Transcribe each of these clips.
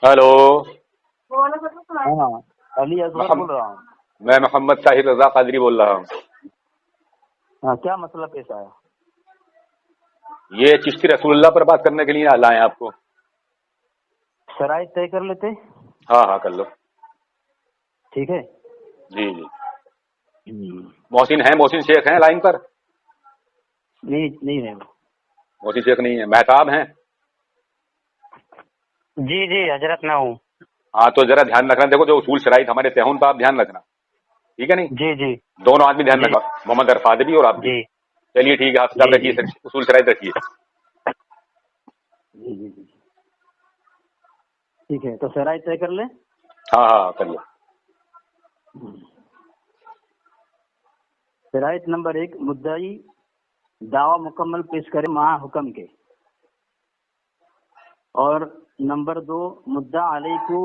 Hello. हाँ, अली असगर बोल रहा हूँ। मैं मोहम्मद साहिर रजा कादरी बोल रहा हूँ। हाँ, क्या मसला पेश आया? ये चिश्ती रसूलुल्लाह पर बात करने के लिए लाए आपको। शराइत तय कर लेते। हाँ हाँ, कर लो। ठीक है। जी जी। मोहसिन है, मोहसिन शेख हैं लाइन पर? नहीं नहीं है। मोहसिन शेख नहीं है, मेहताब हैं? जी जी हजरत मैं हूँ। हाँ, तो जरा ध्यान रखना, देखो जो उसूल शराइत हमारे तय उन पर आप ध्यान रखना, ठीक है नहीं? जी जी दोनों आदमी ध्यान जी रखा, मोहम्मद अरफाद भी और आप भी। जी चलिए ठीक है, आप जी किताब जी रखिए, उसूल शराइत रखिए। जी जी जी ठीक है, तो शराइत तय कर ले। हाँ हाँ, कर लो। शराइत नंबर 1, मुद्दाई दावा मुकम्मल पेश करे मा हुक्म के। और नंबर 2, मुद्दा अलई को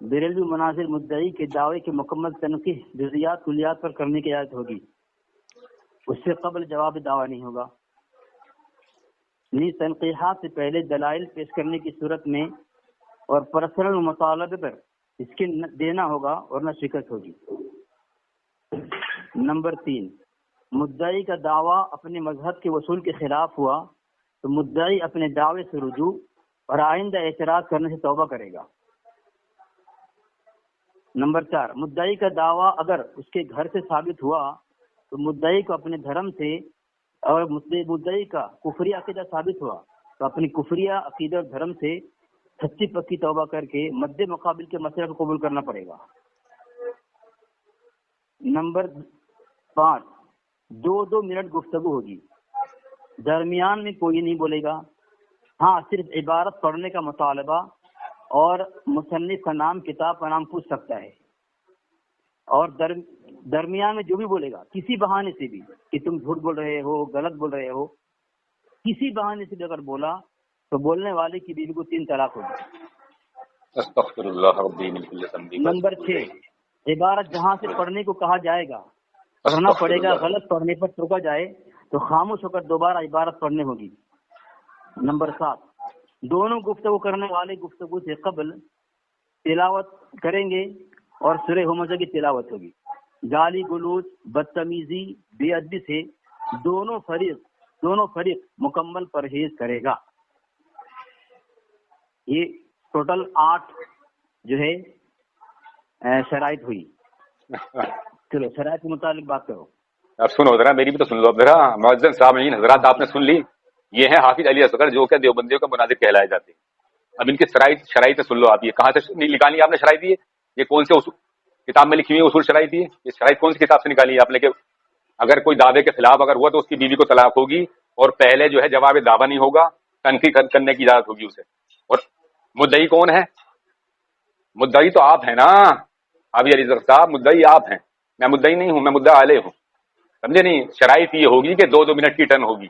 बिरलवी मुनाजिर मुद्दई के दावे के मुकम्मल तनकीह जुज़ियात कुलियात पर करने की इजाजत होगी, उससे कबल जवाब दावा नहीं होगा। तनकीहात से पहले दलाइल पेश करने की सूरत में और पर्सनल मुतालबे पर इसके देना होगा और न शिकस्त होगी। नंबर 3, मुद्दाई का दावा अपने मजहब के वसूल के खिलाफ हुआ तो मुद्दाई अपने दावे से रुजू और आइंदा एतराज करने से तौबा करेगा। नंबर 4, मुद्दाई का दावा अगर उसके घर से साबित हुआ तो मुद्दाई को अपने धर्म से, और मुद्दाई का कुफरी अकीदा साबित हुआ तो अपनी कुफरिया अकीदा और धर्म से सच्ची पक्की तौबा करके मद्दे मुकाबिल के मसले को कबूल करना पड़ेगा। नंबर 5, 2-2 मिनट गुफ्तगू होगी, दरमियान में कोई नहीं बोलेगा। हाँ, सिर्फ इबारत पढ़ने का मुतालबा और मुसन्निफ का नाम, किताब का नाम पूछ सकता है। और दरमियान में जो भी बोलेगा किसी बहाने से भी कि तुम झूठ बोल रहे हो, गलत बोल रहे हो, किसी बहाने से भी अगर बोला तो बोलने वाले की बीवी को 3 तलाक होगी। अस्तगफिरुल्लाह रब्बी मिन कुल्ली ज़ंबी। नंबर 6, इबारत जहां से पढ़ने को कहा जाएगा पढ़ना पड़ेगा, गलत पढ़ने पर टोका जाए तो खामोश होकर दोबारा इबारत पढ़ने होगी। नंबर 7, दोनों गुफ्तगू करने वाले गुफ्तगू से कबल तिलावत करेंगे और सूरह हुमज़ा की तिलावत होगी। गाली गलौज, बदतमीजी, बेअदबी से दोनों फरीक मुकम्मल परहेज करेगा। ये टोटल 8 जो है शराइत हुई। चलो शराइत के मुताबिक बात करो। अब सुनो जरा, मेरी भी तो सुन लो अब जरा। मुअज्जिन सामीन हजरात, आपने सुन ली। ये है हाफिज अली असगर, जो क्या देवबंदियों का मुनाजिर कहलाए जाते हैं। अब इनकी शराइत सुन लो आप। ये कहाँ से निकाली आपने शराइत? ये कौन से किताब में लिखी हुई उसूल शराइत? ये शराइत कौन सी किताब से निकाली है आपने? कि अगर कोई दावे के खिलाफ अगर हुआ तो उसकी बीवी को तलाक होगी, और पहले जो है जवाब दावा नहीं होगा, तनकी करने की इजाजत होगी उसे। और मुद्दई कौन है? मुद्दई तो आप है ना हाफिज अली असगर साहब, मुद्दई आप हैं। मैं मुद्दई नहीं हूं, मैं मुद्दा आले हूं, समझे नहीं? शराइत ये होगी कि 2-2 मिनट की टर्न होगी।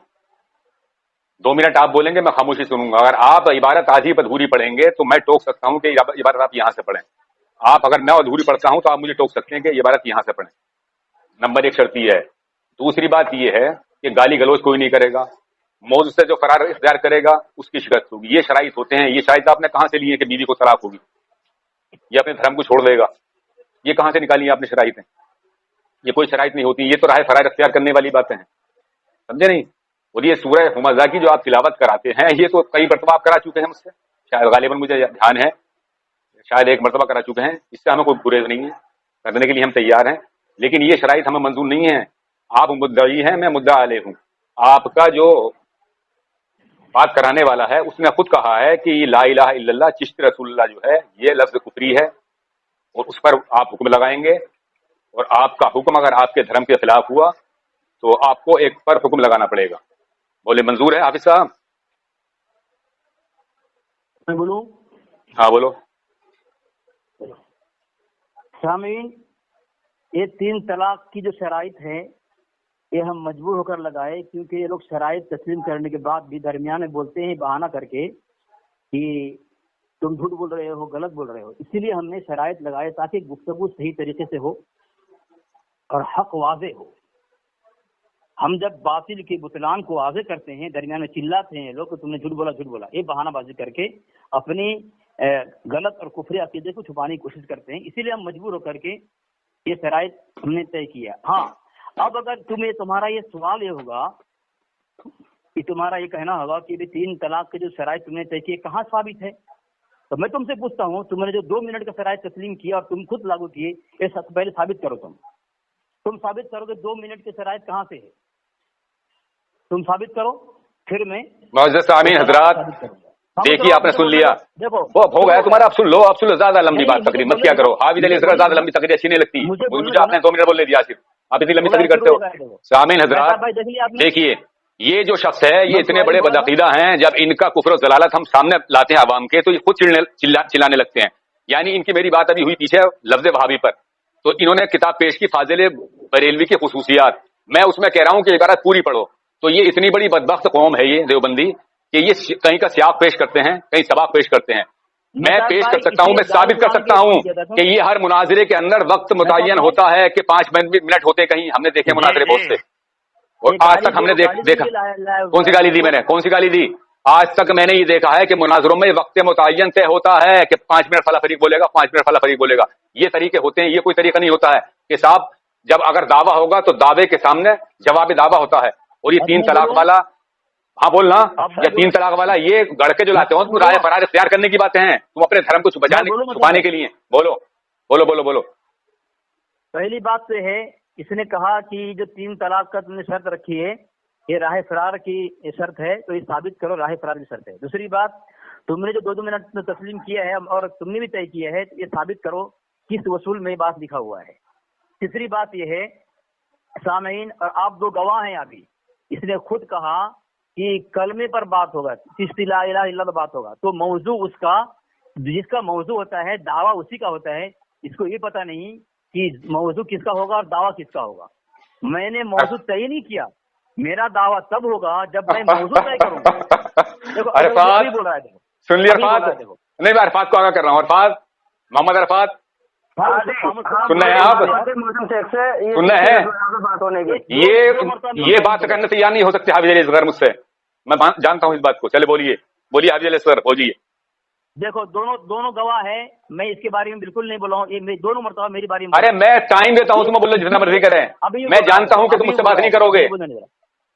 2 मिनट आप बोलेंगे, मैं खामोशी सुनूंगा। अगर आप इबारत आधी अधूरी पढ़ेंगे तो मैं टोक सकता हूं कि इबारत आप यहां से पढ़ें। आप अगर मैं अधूरी पढ़ता हूं तो आप मुझे टोक सकते हैं कि ये इबारत यहां से पढ़ें। नंबर 1 शर्त ये है। दूसरी बात ये है कि गाली गलौज कोई नहीं करेगा। मौजूद से जो करार इख्तियार करेगा उसकी शिकस्त होगी। ये शराइत होते हैं। ये शराइत आपने कहां से ली है कि बीवी को तलाक होगी, ये अपने धर्म को छोड़ देगा? ये कहां से निकाली आपने शराइतें? ये कोई शराइत नहीं होती, ये तो राह फरार इख्तियार करने वाली बातें हैं, समझे नहीं? और ये सूरह हुमज़ा की जो आप तिलावत कराते हैं, ये तो कई मरतबा आप करा चुके हैं मुझसे, शायद गालिबन मुझे ध्यान है, शायद 1 मरतबा करा चुके हैं। इससे हमें कोई गुरेज नहीं है, करने के लिए हम तैयार हैं। लेकिन ये शराइत हमें मंजूर नहीं है। आप मुद्दई हैं, मैं मुद्दा आले हूं। आपका जो बात कराने वाला है उसने खुद कहा है कि ला इलाहा इल्लल्लाह चिश्ती रसूलुल्लाह जो है ये लफ्ज कुफरी है, और उस पर आप हुक्म लगाएंगे। और आपका हुक्म अगर आपके धर्म के खिलाफ हुआ तो आपको एक पर हुक्म लगाना पड़ेगा। बोले मंजूर है हाफिज साहब? मैं बोलूं? हाँ बोलो। सामीन, ये 3 तलाक की जो शराइत है ये हम मजबूर होकर लगाए, क्योंकि ये लोग शराइत तस्लीम करने के बाद भी दरमियान में बोलते हैं बहाना करके कि तुम झूठ बोल रहे हो, गलत बोल रहे हो। इसीलिए हमने शराइत लगाए ताकि गुफ्तगू सही तरीके से हो और हक वाज़े हो। ہم جب باطل کے بطلان کو واضح کرتے ہیں، درمیان میں چلاتے ہیں لوگ کہ تم نے جھوٹ بولا، یہ بہانہ بازی کر کے اپنی غلط اور کفری عقیدے کو چھپانے کی کوشش کرتے ہیں. اسی لیے ہم مجبور ہو کر کے یہ شرائط ہم نے طے کیا. ہاں اب اگر تمہارا یہ سوال یہ ہوگا کہ تمہارا یہ کہنا ہوگا کہ 3 طلاق کے جو شرائط تم نے طے کیے کہاں ثابت ہے، تو میں تم سے پوچھتا ہوں، تم نے جو 2 منٹ کا شرائط تسلیم کیا اور تم خود لاگو کیے، یہ سب پہلے ثابت کرو. تم ثابت کرو کہ 2 منٹ کے شرائط کہاں سے ہے، تم ثابت کرو، پھر میں معزز سامعین حضرات دیکھیے آپ نے سن لیا، دیکھو وہ ہو گیا تمہارا، اب سن لو زیادہ لمبی بات تقریر مت کیا کرو. حافظ علی اصغر زیادہ لمبی تقریر اچھی نہیں لگتی مجھے، آپ نے 2 منٹ بول دیا صرف، آپ اتنی لمبی تقریر کرتے ہو. سامعین حضرات دیکھیے یہ جو شخص ہے یہ اتنے بڑے بدعقیدہ ہیں، جب ان کا کفر و ضلالت ہم سامنے لاتے ہیں عوام کے تو یہ خود چلانے لگتے ہیں. یعنی ان کی میری بات ابھی ہوئی پیچھے لفظ وہابی پر، تو انہوں نے کتاب پیش کی فاضل بریلوی کی خصوصیات، میں اس میں کہہ رہا ہوں کہ عبارت پوری پڑھو. تو یہ اتنی بڑی بدبخت قوم ہے یہ دیوبندی کہ یہ کہیں کا سیاق پیش کرتے ہیں، کہیں سباق پیش کرتے ہیں. میں پیش کر سکتا ہوں، میں ثابت کر سکتا ہوں کہ یہ ہر مناظرے کے اندر وقت متعین ہوتا ہے کہ 5 منٹ ہوتے کہیں، ہم نے دیکھے مناظرے بہت سے، اور آج تک ہم نے دیکھا. کون سی گالی دی میں نے، کون سی گالی دی؟ آج تک میں نے یہ دیکھا ہے کہ مناظروں میں وقت متعین طے ہوتا ہے کہ 5 منٹ فلاں فریق بولے گا، 5 منٹ فلاں فریق بولے گا. یہ طریقے ہوتے ہیں، یہ کوئی طریقہ نہیں ہوتا ہے کہ صاحب جب اگر دعویٰ ہوگا تو دعوے کے سامنے جواب دعویٰ ہوتا ہے. اور یہ 3 طلاق والا، ہاں بولنا، یا 3 طلاق والا یہ گڑ کے جو لاتے ہو تم رائے فرار اختیار کرنے کی باتیں ہیں، تم اپنے دھرم کو چھپانے کے لیے. بولو بولو بولو بولو. پہلی بات تو ہے، اس نے کہا کہ جو 3 طلاق کا تم نے شرط رکھی ہے یہ راہ فرار کی شرط ہے، تو یہ ثابت کرو راہ فرار کی شرط ہے. دوسری بات، تم نے جو 2 منٹ میں تسلیم کیا ہے اور تم نے بھی طے کیا ہے، یہ ثابت کرو کس وصول میں یہ بات لکھا ہوا ہے. تیسری بات یہ ہے سامعین، اور آپ 2 گواہ ہیں ابھی، اس نے خود کہا کہ کلمے پر بات ہوگا، چشتی لا الہ الا اللہ بات ہوگا، تو موضوع اس کا، جس کا موضوع ہوتا ہے دعویٰ اسی کا ہوتا ہے. اس کو یہ پتہ نہیں کہ موضوع کس کا ہوگا اور دعویٰ کس کا ہوگا. میں نے موضوع طے نہیں کیا، میرا دعویٰ تب ہوگا جب میں موضوع طے کروں گا. عرفات بول رہا ہے، دیکھو سن لیا عرفات، نہیں میں عرفات کو آگاہ کر رہا ہوں. عرفات، محمد عرفات سننا ہے آپ، سننا ہے. یہ بات کرنے سے یا نہیں ہو سکتی حافظ علی اصغر مجھ سے، میں جانتا ہوں اس بات کو. چلے بولیے حافظ علی اصغر بولیے. دیکھو دونوں گواہ ہیں، میں اس کے بارے میں بالکل نہیں بولا ہوں، یہ دونوں مرتبہ میری باری میں. ارے میں ٹائم دیتا ہوں تمہیں، بولو جتنا مرضی کریں، میں جانتا ہوں کہ تم مجھ سے بات نہیں کرو گے.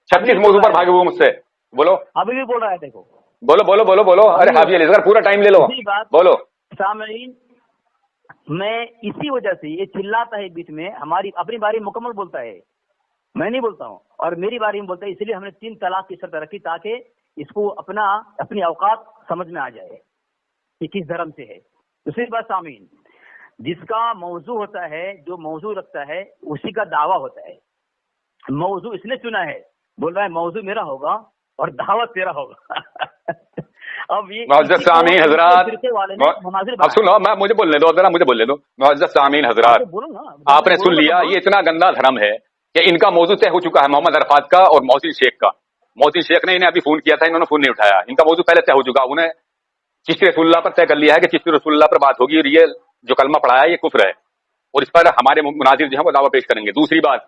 36 موضوع پر بھاگے ہوئے مجھ سے، بولو. ابھی بھی بول رہا ہے، دیکھو بولو بولو بولو بولو. ارے حافظ علی اصغر پورا ٹائم لے لو، بولو. سامعین، میں اسی وجہ سے یہ چلاتا ہے بیچ میں، ہماری اپنی باری مکمل بولتا ہے، میں نہیں بولتا ہوں، اور میری باری میں بولتا ہے. اس لیے ہم نے 3 طلاق کی شرط رکھی تاکہ اس کو اپنی اوقات سمجھ میں آ جائے کہ کس دھرم سے ہے. دوسری بات سامعین، جس کا موضوع ہوتا ہے، جو موضوع رکھتا ہے اسی کا دعویٰ ہوتا ہے. موضوع اس نے چنا ہے، بول رہا ہے موضوع میرا ہوگا اور دعوت تیرا ہوگا. اب یہ معزز سامعین حضرات، اب سنو، مجھے بولنے دو ذرا، مجھے بولنے دو. معزز سامعین حضرات، آپ نے سن لیا، یہ اتنا گندا دھرم ہے کہ ان کا موضوع طے ہو چکا ہے محمد عرفات کا اور محسن شیخ کا. محسن شیخ نے انہیں ابھی فون کیا تھا، انہوں نے فون نہیں اٹھایا. ان کا موضوع پہلے طے ہو چکا، انہیں چشتی رسول اللہ پر طے کر لیا ہے کہ چشتی رسول اللہ پر بات ہوگی اور یہ جو کلمہ پڑھایا ہے یہ کفر ہے، اور اس پر ہمارے مناظر جو ہیں وہ دعویٰ پیش کریں گے. دوسری بات،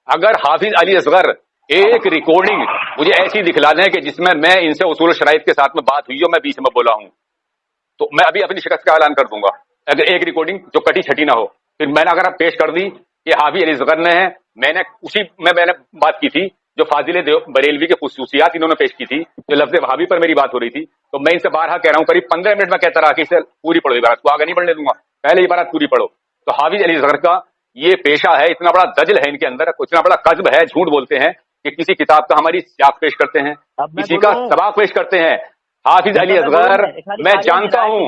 اگر حافظ علی اصغر ایک ریکارڈنگ مجھے ایسی دکھلا دیں کہ جس میں ان سے اصول شرائط کے ساتھ میں بات ہوئی ہو، میں بیچ میں بولا ہوں، تو میں ابھی اپنی شکست کا اعلان کر دوں گا. اگر ایک ریکارڈنگ جو کٹی چھٹی نہ ہو، پھر میں نے اگر پیش کر دی کہ حافظ علی اصغر نے میں نے بات کی تھی جو فاضل بریلوی کی خصوصیات انہوں نے پیش کی تھی، جو لفظ وہابی پر میری بات ہو رہی تھی، تو میں ان سے بارہا کہہ رہا ہوں، قریب 15 منٹ میں کہتا رہا کہ اسے پوری پڑھو عبارت کو، آگے نہیں پڑھنے دوں گا، پہلے عبارت پوری پڑھو. تو حافظ علی اصغر کا یہ پیشہ ہے، اتنا بڑا دجل ہے ان کے اندر، اتنا بڑا قذب ہے، جھوٹ بولتے ہیں کہ کسی کتاب کا ہماری سیاق پیش کرتے ہیں، کسی کا سباق پیش کرتے ہیں. حافظ علی اصغر، میں جانتا ہوں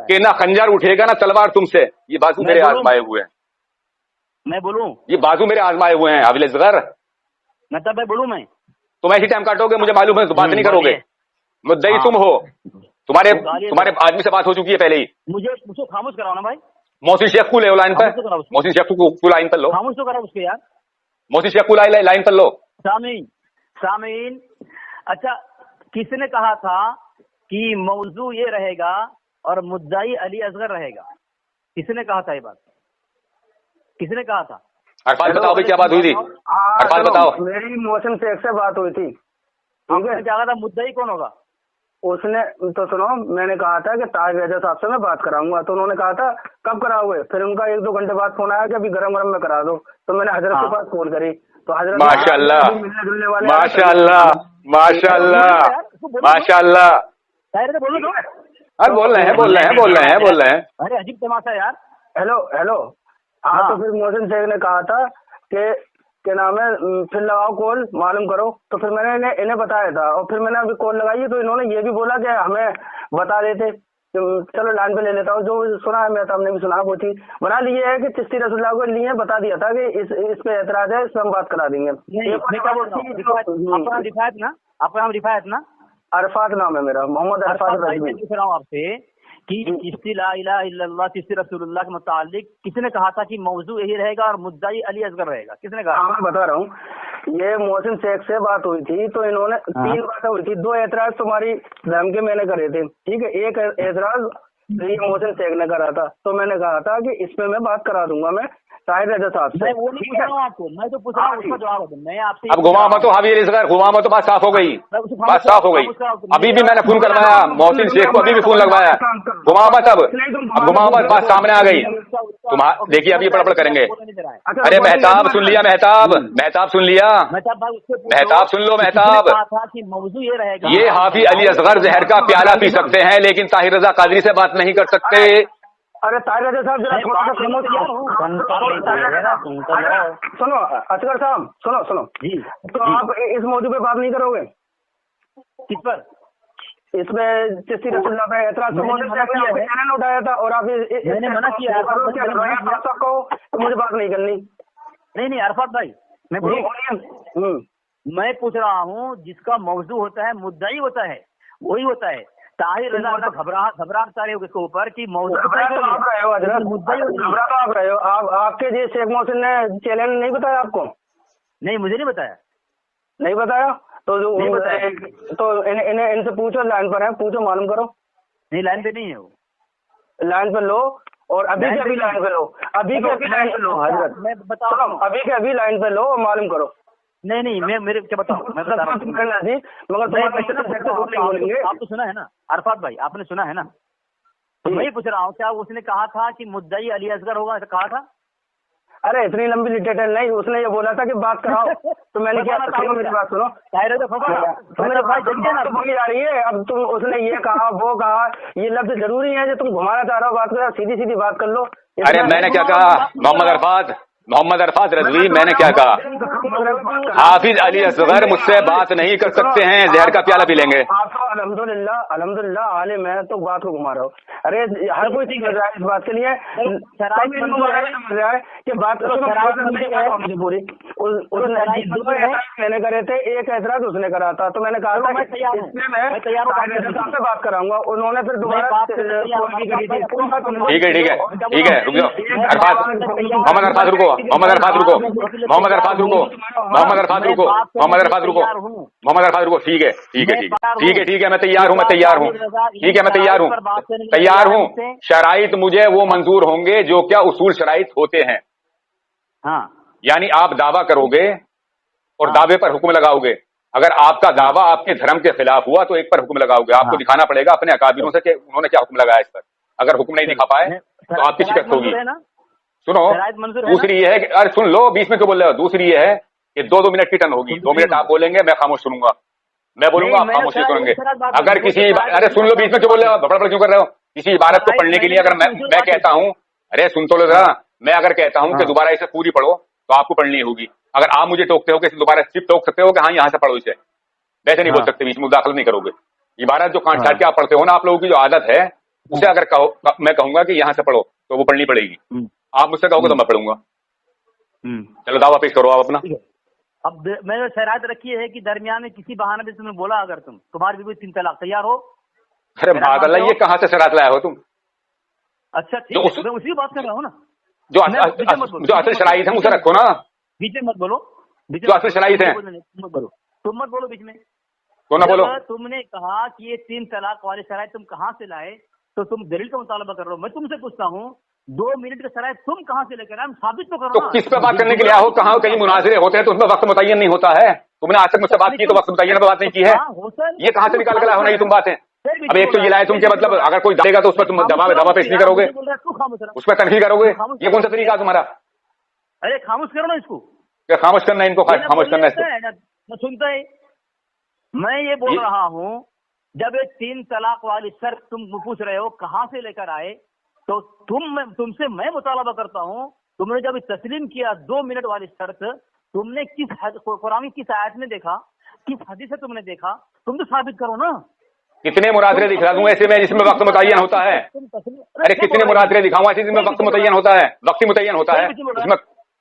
کہ نہ خنجر اٹھے گا نہ تلوار تم سے، یہ بازو میرے آزمائے ہوئے ہیں. میں بولوں، یہ بازو میرے آزمائے ہوئے ہیں حافظ اصغر. مطلب میں بولوں، میں تم ایسی ٹائم کاٹو گے، مجھے معلوم ہے بات نہیں کرو گے، مدعی تم ہو، تمہارے آدمی سے بات ہو چکی ہے پہلے ہی. مجھے خاموش کراؤ نا بھائی. محسن شیخ کو لے لائن پر، محسن شیخ کو لائن پر لو، خاموش تو کراؤ اس کے یار. محسن شیخ کو لائن پر لو. سامعین، اچھا کس نے کہا تھا کہ موضوع یہ رہے گا اور مدعی علی اصغر رہے گا؟ کس نے کہا تھا یہ بات؟ کس نے کہا تھا؟ अरफात बताओ भाई क्या बात हुई थी, अरफात बताओ। मेरी मोहसिन शेख से बात हुई थी, ठीक है। क्या कहा था मुद्दई कौन होगा? उसने तो सुनो, मैंने कहा था कि ताहिर रजा साहब से मैं बात कराऊंगा, तो उन्होंने कहा था कब कराओगे? फिर उनका 1-2 घंटे बाद फोन आया कि अभी गरम गरम में करा दो, तो मैंने हजरत के पास कॉल करी, तो हजरत माशाअल्लाह मिलने जुलने वाले माशाअल्लाह माशाअल्लाह माशाअल्लाह। बोलो तो। अरे बोल रहे हैं। अरे अजीब तमाशा यार। हेलो हाँ। तो फिर मोहसिन शेख ने कहा था कि क्या नाम है, फिर लगाओ कॉल, मालूम करो। तो फिर मैंने इन्हें बताया था, और फिर मैंने अभी कॉल लगाई तो इन्होंने ये भी बोला कि हमें बता देते। चलो लाइन पे ले लेता हूँ, जो सुना है मैं तो हमने भी सुना, वो चीज बना ली है कि चिश्ती रसूलुल्लाह को लिए बता दिया था कि इस पे एतराज है, इस पे हम बात करा देंगे। आपका नाम रिफायत ना? अरफात नाम है मेरा, मोहम्मद अरफात रजवी। पूछ रहा हूँ आपसे कि चिश्ती ला इलाहा इल्लल्लाह चिश्ती रसूलुल्लाह के मुतालिक किसने कहा था कि मौजू यही रहेगा और मुद्दाई अली असगर रहेगा? किसने कहा? हाँ मैं बता रहा हूँ, ये मोहसिन शेख से बात हुई थी, तो इन्होंने 3 बातें हुई थी। 2 एतराज तुम्हारी धर्म के मैंने करे थे, ठीक है। एक एतराज ये मोहसिन शेख ने करा था, तो मैंने कहा था कि इसमें मैं बात करा दूंगा मैं ताहिर रजा साहब से। मैं वो नहीं पूछ रहा हूँ आपको, मैं तो पूछ रहा हूँ उसका जवाब दो। मैं आपसे अब घुमा मत, हावी अली असगर घुमा मत, बात साफ हो गई, बात साफ हो गई। अभी भी मैंने फोन करवाया मोहसिन शेख को, अभी भी फोन लगवाया, घुमा मत अब घुमा मत, बात सामने आ गई। देखिए अभी बड़बड़ करेंगे। अरे मेहताब सुन लिया, मेहताब सुन लिया, मेहताब सुन लो मेहताब। मौजू ये रहेगा, ये हाफी अली असगर जहर का प्याला पी सकते हैं लेकिन ताहिर रजा कादरी से बात नहीं कर सकते। अरे ताहिर रजा साहब जरा थोड़ा सा सुनो, असगर साहब सुनो जी। तो आप इस मौजू पे बात नहीं करोगे? किस पर? इसमें चिश्ती रसूलुल्लाह पे एतराज चैनल उठाया था, और आप मैंने मना किया कहो तो मुझे बात नहीं करनी। नहीं अरफात भाई, मैं पूछ रहा हूँ जिसका मौजू होता है मुद्दाई होता है वही होता है। ताहिर रजा घबराहट सारे हो इसके ऊपर कि मौजू घबरा तो आप रहे हो, आपके जी शेख मोहसिन ने चैलेंज नहीं बताया आपको? नहीं मुझे नहीं बताया। नहीं बताया तो इनसे पूछो, लाइन पर है, पूछो, मालूम करो। नहीं लाइन पे नहीं है वो, लाइन पे लो, और अभी के अभी लाइन पे लो, अभी के अभी लाइन पे लो हजरत, मैं बता रहा हूँ अभी के अभी लाइन पे लो और मालूम करो। नहीं मैं मेरे क्या बताऊँ, मैं बता रहा हूँ मगर आप तो सुना है ना अरफात भाई, आपने सुना है ना? तो मैं पूछ रहा हूँ क्या उसने कहा था कि मुद्दाई अली असगर होगा, ऐसा कहा था? अरे इतनी लंबी डिटेल नहीं, उसने ये बोला था कि बात कराओ, तो मैंने क्या मेरी बात सुनो, मेरे भाई बोली जा रही है। अब तुम उसने ये कहा वो कहा, ये लफ्ज जरूरी है जो तुम घुमाना चाह रहे हो बात करो, सीधी सीधी बात कर लो। अरे मैंने क्या कहा मोहम्मद अरफात रजवी, मैंने क्या कहा? हाफिज अली असगर मुझसे बात नहीं कर सकते हैं, जहर का प्याला पी लेंगे। आप तो अल्हम्दुलिल्लाह आलिम है, तो बात को घुमा रहे हो। अरे हर कोई चीज रहा है इस बात के लिए कि बात पूरी मैंने करे थे, एक ऐतराज उसने करा था, तो मैंने कहा था इसमें मैं से बात कराऊंगा। उन्होंने फिर दोबारा ठीक है रुक जाओ। मोहम्मद अरफात रुको, मोहम्मद अरफात रुको। ठीक है मैं तैयार हूँ, ठीक है मैं तैयार हूँ। शराइत मुझे वो मंजूर होंगे जो क्या उसूल शराइत होते हैं। हाँ यानी आप दावा करोगे और दावे पर हुक्म लगाओगे। अगर आपका दावा आपके धर्म के खिलाफ हुआ तो एक पर हुक्म लगाओगे। आपको दिखाना पड़ेगा अपने अकाबिरों से कि उन्होंने क्या हुक्म लगाया इस पर। अगर हुक्म नहीं दिखा पाए तो आपकी शिकस्त होगी। सुनो, दूसरी ये है कि अरे सुन लो, बीच में क्यों बोल रहे हो? दूसरी ये है कि 2 मिनट की टर्न होगी। 2 मिनट आप बोलेंगे, मैं खामोश सुनूंगा, मैं बोलूंगा आप खामोश सुनेंगे। अगर किसी अरे सुन लो, बीच में क्यों बोल रहे हो? बड़बड़ क्यों कर रहे हो? किसी इबारत को पढ़ने के लिए अगर मैं कहता हूँ, अरे सुन तो लो जरा, मैं अगर कहता हूँ कि दोबारा इसे पूरी पढ़ो तो आपको पढ़नी होगी। अगर आप मुझे टोकते हो कि दोबारा सिर्फ टोक सकते हो कि हाँ यहाँ से पढ़ो इसे, वैसे नहीं बोल सकते, बीच में मुदाखल नहीं करोगे। इबारत जो काट छाट के आप पढ़ते हो ना, आप लोगों की जो आदत है, उसे अगर मैं कहूंगा कि यहाँ से पढ़ो तो वो पढ़नी पड़ेगी। आप मुझसे कहोगे तो मैं पढ़ूंगा। चलो दावा पेश करो आप अपना। अब मैंने शराइत रखी है कि दरमियान में किसी बहाने से तुमने बोला अगर तुम्हारी भी 3 तलाक, तैयार हो? अरे भागल्ला, ये कहाँ से शराइत लाया हो तुम? अच्छा ठीक है, मैं उसी बात कर रहा हूँ ना। जो असल शराइत है उसे रखो ना, बीच में मत बोलो। जो असल शराइत है तुम मत बोलो बीच में। तो ना बोलो। तुमने कहा कि ये 3 तलाक वाले शराइत तुम कहाँ से लाए, तो तुम दलील का मुतालबा कर रहे हो। मैं तुमसे पूछता हूँ 2 मिनट का शरायत तुम कहाँ से लेकर आए? साबित तो करो तो ना। किस पे बात करने के लिए आओ? कहाँ कहीं मुनाजरे होते हैं तो उसमें वक्त मुतय्यन नहीं होता है? तुमने आज तक मुझसे बात की तो वक्त मुतय्यन पे बात नहीं की है। ये कहाँ से निकाल कर आए हो? नहीं तुम बातें अब एक तो ये लाए तुम के मतलब अगर कोई देगा तो उस पर तुम दवा पेश नहीं करोगे, उस पर तनखी करोगे, ये कौन सा तरीका है तुम्हारा? अरे खामोश करो ना इसको, क्या खामोश करना है इनको? खामोश करना है इसको? सुनता है। मैं ये बोल रहा हूँ जब ये 3 तलाक वाली शर्त तुम पूछ रहे हो कहाँ से लेकर आए, तो तुमसे मैं मुतालबा करता हूँ, तुमने जब तस्लीम किया 2 मिनट वाली शर्त, तुमने कुरान किस आयत में देखा, किस हदीस से तुमने देखा? तुम तो साबित करो ना। कितने मुनाजरे दिखा दूं ऐसे में जिसमें वक्त मुतय्यन होता है? अरे कितने मुनाजरे दिखाऊं ऐसे जिसमें वक्त मुतय्यन होता है, वक्त मुतय्यन होता है, उसमें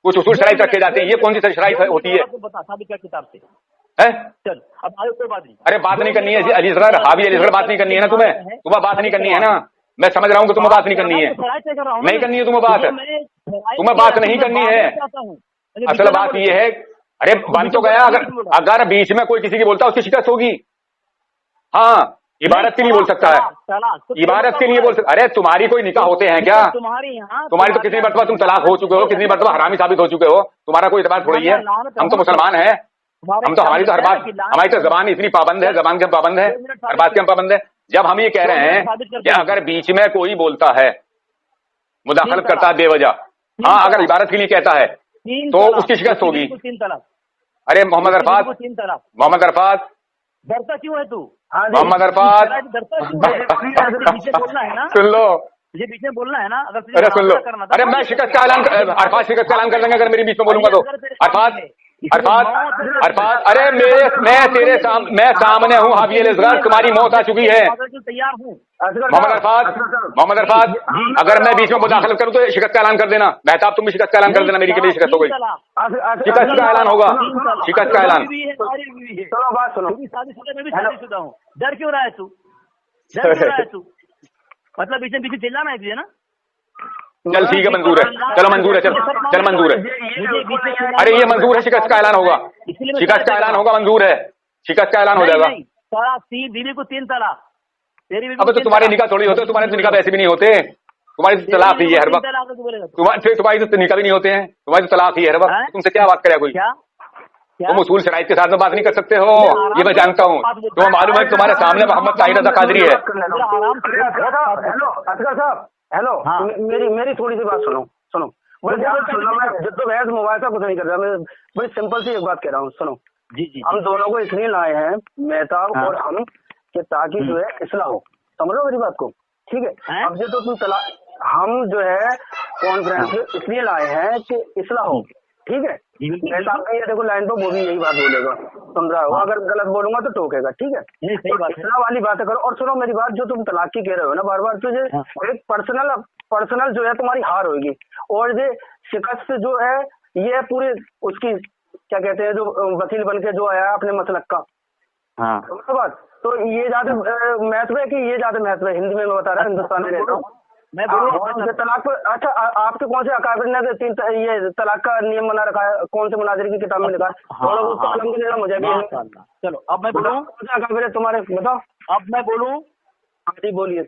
कुछ उसूल शराइत रखे जाते हैं। ये कौन सी शराइत होती है? बता साबित कर किताब से। है? चल अब आगे कोई बात नहीं। अरे बात नहीं करनी है अली असगर, हावी अली असगर, बात नहीं करनी है ना तुम्हें बात नहीं करनी है ना। मैं समझ रहा हूँ कि तुम्हें बात नहीं करनी है, नहीं करनी है तुम्हें बात नहीं करनी है। असल बात ये है, अरे बन तो गया, अगर बीच में कोई किसी की बोलता है उसकी शिकस्त होगी। हाँ, इबारत के लिए बोल सकता है, इबारत के लिए बोल सकता। अरे तुम्हारी कोई निकाह होते हैं क्या? तुम्हारी तो कितनी मरतबा तुम तलाक हो चुके हो, कितनी मरतबा हरामी साबित हो चुके हो, तुम्हारा कोई इतबार थोड़ी है। हम तो मुसलमान हैं, हम तो हमारी तो हर बात, हमारी तो जबान इतनी पाबंद है, जबान के हम पाबंद है, हर बात के हम पाबंद है। जब हम ये कह रहे हैं कि अगर बीच में कोई बोलता है, मुदाखलत करता है बेवजह, हाँ अगर इबारत के लिए कहता है तो उसकी शिकस्त होगी। अरे मोहम्मद अरफात डरता क्यों है तू? मोहम्मद अरफात बोलना है ना, सुन लो, ये बीच में बोलना है ना। अरे सुन लो, अरे मैं शिकस्त का ऐलान, अरफात शिकस्त का ऐलान कर देंगे अगर मेरे बीच में बोलूंगा तो। अरफात, अरे मैं सामने हूँ हावी अली असगर, तुम्हारी मौत आ चुकी है। तैयार हूँ मोहम्मद अरफात, अगर मैं बीच में मुदाखलत करूँ तो शिकस्त का ऐलान कर देना। मेहताब तुम भी शिकस्त का ऐलान कर देना, मेरी के लिए शिकस्त हो गई, शिकस्त का ऐलान होगा, शिकस्त का ऐलान। चलो बात सुनो, मैं भी शादीशुदा हूँ, डर क्यों रहा है तू? डर क्यों रहा है तू? मतलब बीच में पीछे चिल्लाना है तुझे ना? चल ठीक है, मंजूर है, चलो मंजूर है, चल मंजूर है। अरे ये मंजूर है, शिकस्त का ऐलान होगा, शिकस्त का ऐलान होगा, मंजूर है, शिकस्त का ऐलान हो जाएगा। बीवी को 3 तलाक, तेरी बीवी अब तो तुम्हारे निकाह थोड़ी होते, तुम्हारे तो निकाह वैसे भी नहीं होते, तुम्हारी तो तलाक ही है हर वक्त, तुम्हारी तो निकाह भी नहीं होते हैं, तुम्हारी तो तलाक ही है हर वक्त। तुमसे क्या बात करे कोई? तुम उसूल शराइत के साथ में बात नहीं कर सकते हो, ये मैं जानता हूँ। तुम्हें मालूम है तुम्हारे सामने मोहम्मद ताहिर रज़ा कादरी है। हेलो असगर साहब, हेलो, मेरी थोड़ी सी बात सुनो। मैं जद्दोजहद मुबाहिसा कुछ नहीं कर रहा, मैं बड़ी सिंपल सी एक बात कह रहा हूँ, सुनो। जी हम दोनों को इसलिए लाए हैं, मेहताब और हम, कि ताकि जो है इस्लाह हो। समझ लो मेरी बात को, ठीक है? अब जो तो तुम तलाक, हम जो है कॉन्फ्रेंस इसलिए लाए हैं कि इस्लाह हो, ठीक है? मेहताब का ये देखो लाइन पे वो भी यही बात बोलेगा, समझा हो? अगर गलत बोलूंगा तो टोकेगा, ठीक है? इस्लाह वाली बातें करो। और सुनो मेरी बात, जो तुम तलाक की कह रहे हो ना बार बार, तुझे एक पर्सनल जो है तुम्हारी हार होगी, और ये शिकस्त जो है ये पूरी उसकी क्या कहते हैं, जो वकील बन के जो आया अपने मसलक का, हाँ बात तो ये ज्यादा महत्व है कि ये ज्यादा महत्व है? हिंदी में मैं बता रहा हूँ, हिंदुस्तान में रहता हूँ मैं। तलाक पर अच्छा, आपके कौन से अकाबिर ने ये तलाक का नियम बना रखा है? कौन से मुनाजिर की किताब में लिखा है? थोड़ा उसको कलम के लेना मुझे भी। चलो अब मैं बोलूँ, कौन से अकाबिर है तुम्हारे, बताओ। अब मैं बोलूँ? जी बोलिए।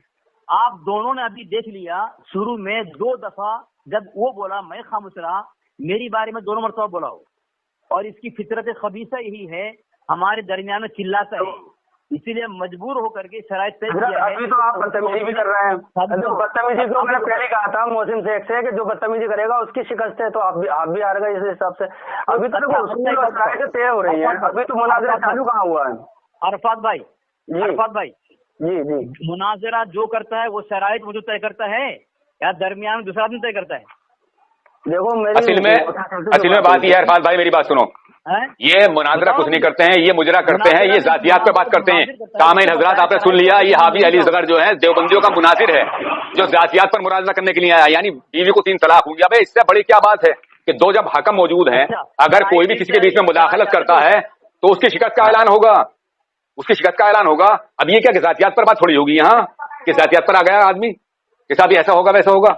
आप दोनों ने अभी देख लिया, शुरू में 2 दफा जब वो बोला मैं खामोश रहा, मेरी बारे में 2 मरतबा बोला हो, और इसकी फितरत खबीसा यही है, हमारे दरमियान में चिल्लाता है, इसीलिए मजबूर होकर के शराइत तय किया है। अभी तो आप बदतमीजी भी कर रहे हैं। जो बदतमीजी तो मैंने पहले कहा था मोहसिन शेख से कि जो बदतमीजी करेगा उसकी शिकस्त है, तो आप भी आ रहे इस हिसाब से। अभी तो तय हो रही है, अभी तो मुनाज़रा चालू कहाँ हुआ है? अरफात भाई जी मुनाजरा जो करता है वो शराइत वो जो तय करता है, या दरमियान दूसरा आदमी तय करता है? देखो असल में बात यह है, अरफात भाई मेरी बात सुनो, ये मुनाजरा कुछ नहीं करते हैं, ये मुजरा करते हैं, ये जातियात पे बात करते हैं। सामईन हजरात आपने सुन लिया, ये हावी अली असगर जो है देवबंदियों का मुनाजिर है, जो जातियात पर मुनाजरा करने के लिए आया, यानी बीवी को 3 तलाक हुई। अब इससे बड़ी क्या बात है कि 2 जब हकम मौजूद हैं, अगर कोई भी किसी के बीच में मुदाखलत करता है तो उसकी शिकस्त का ऐलान होगा, उसकी शिकस्त का ऐलान होगा। अब ये क्या कि जातियात पर बात थोड़ी होगी यहाँ, कि जातियात पर आ गया आदमी के साथ ऐसा होगा वैसा होगा।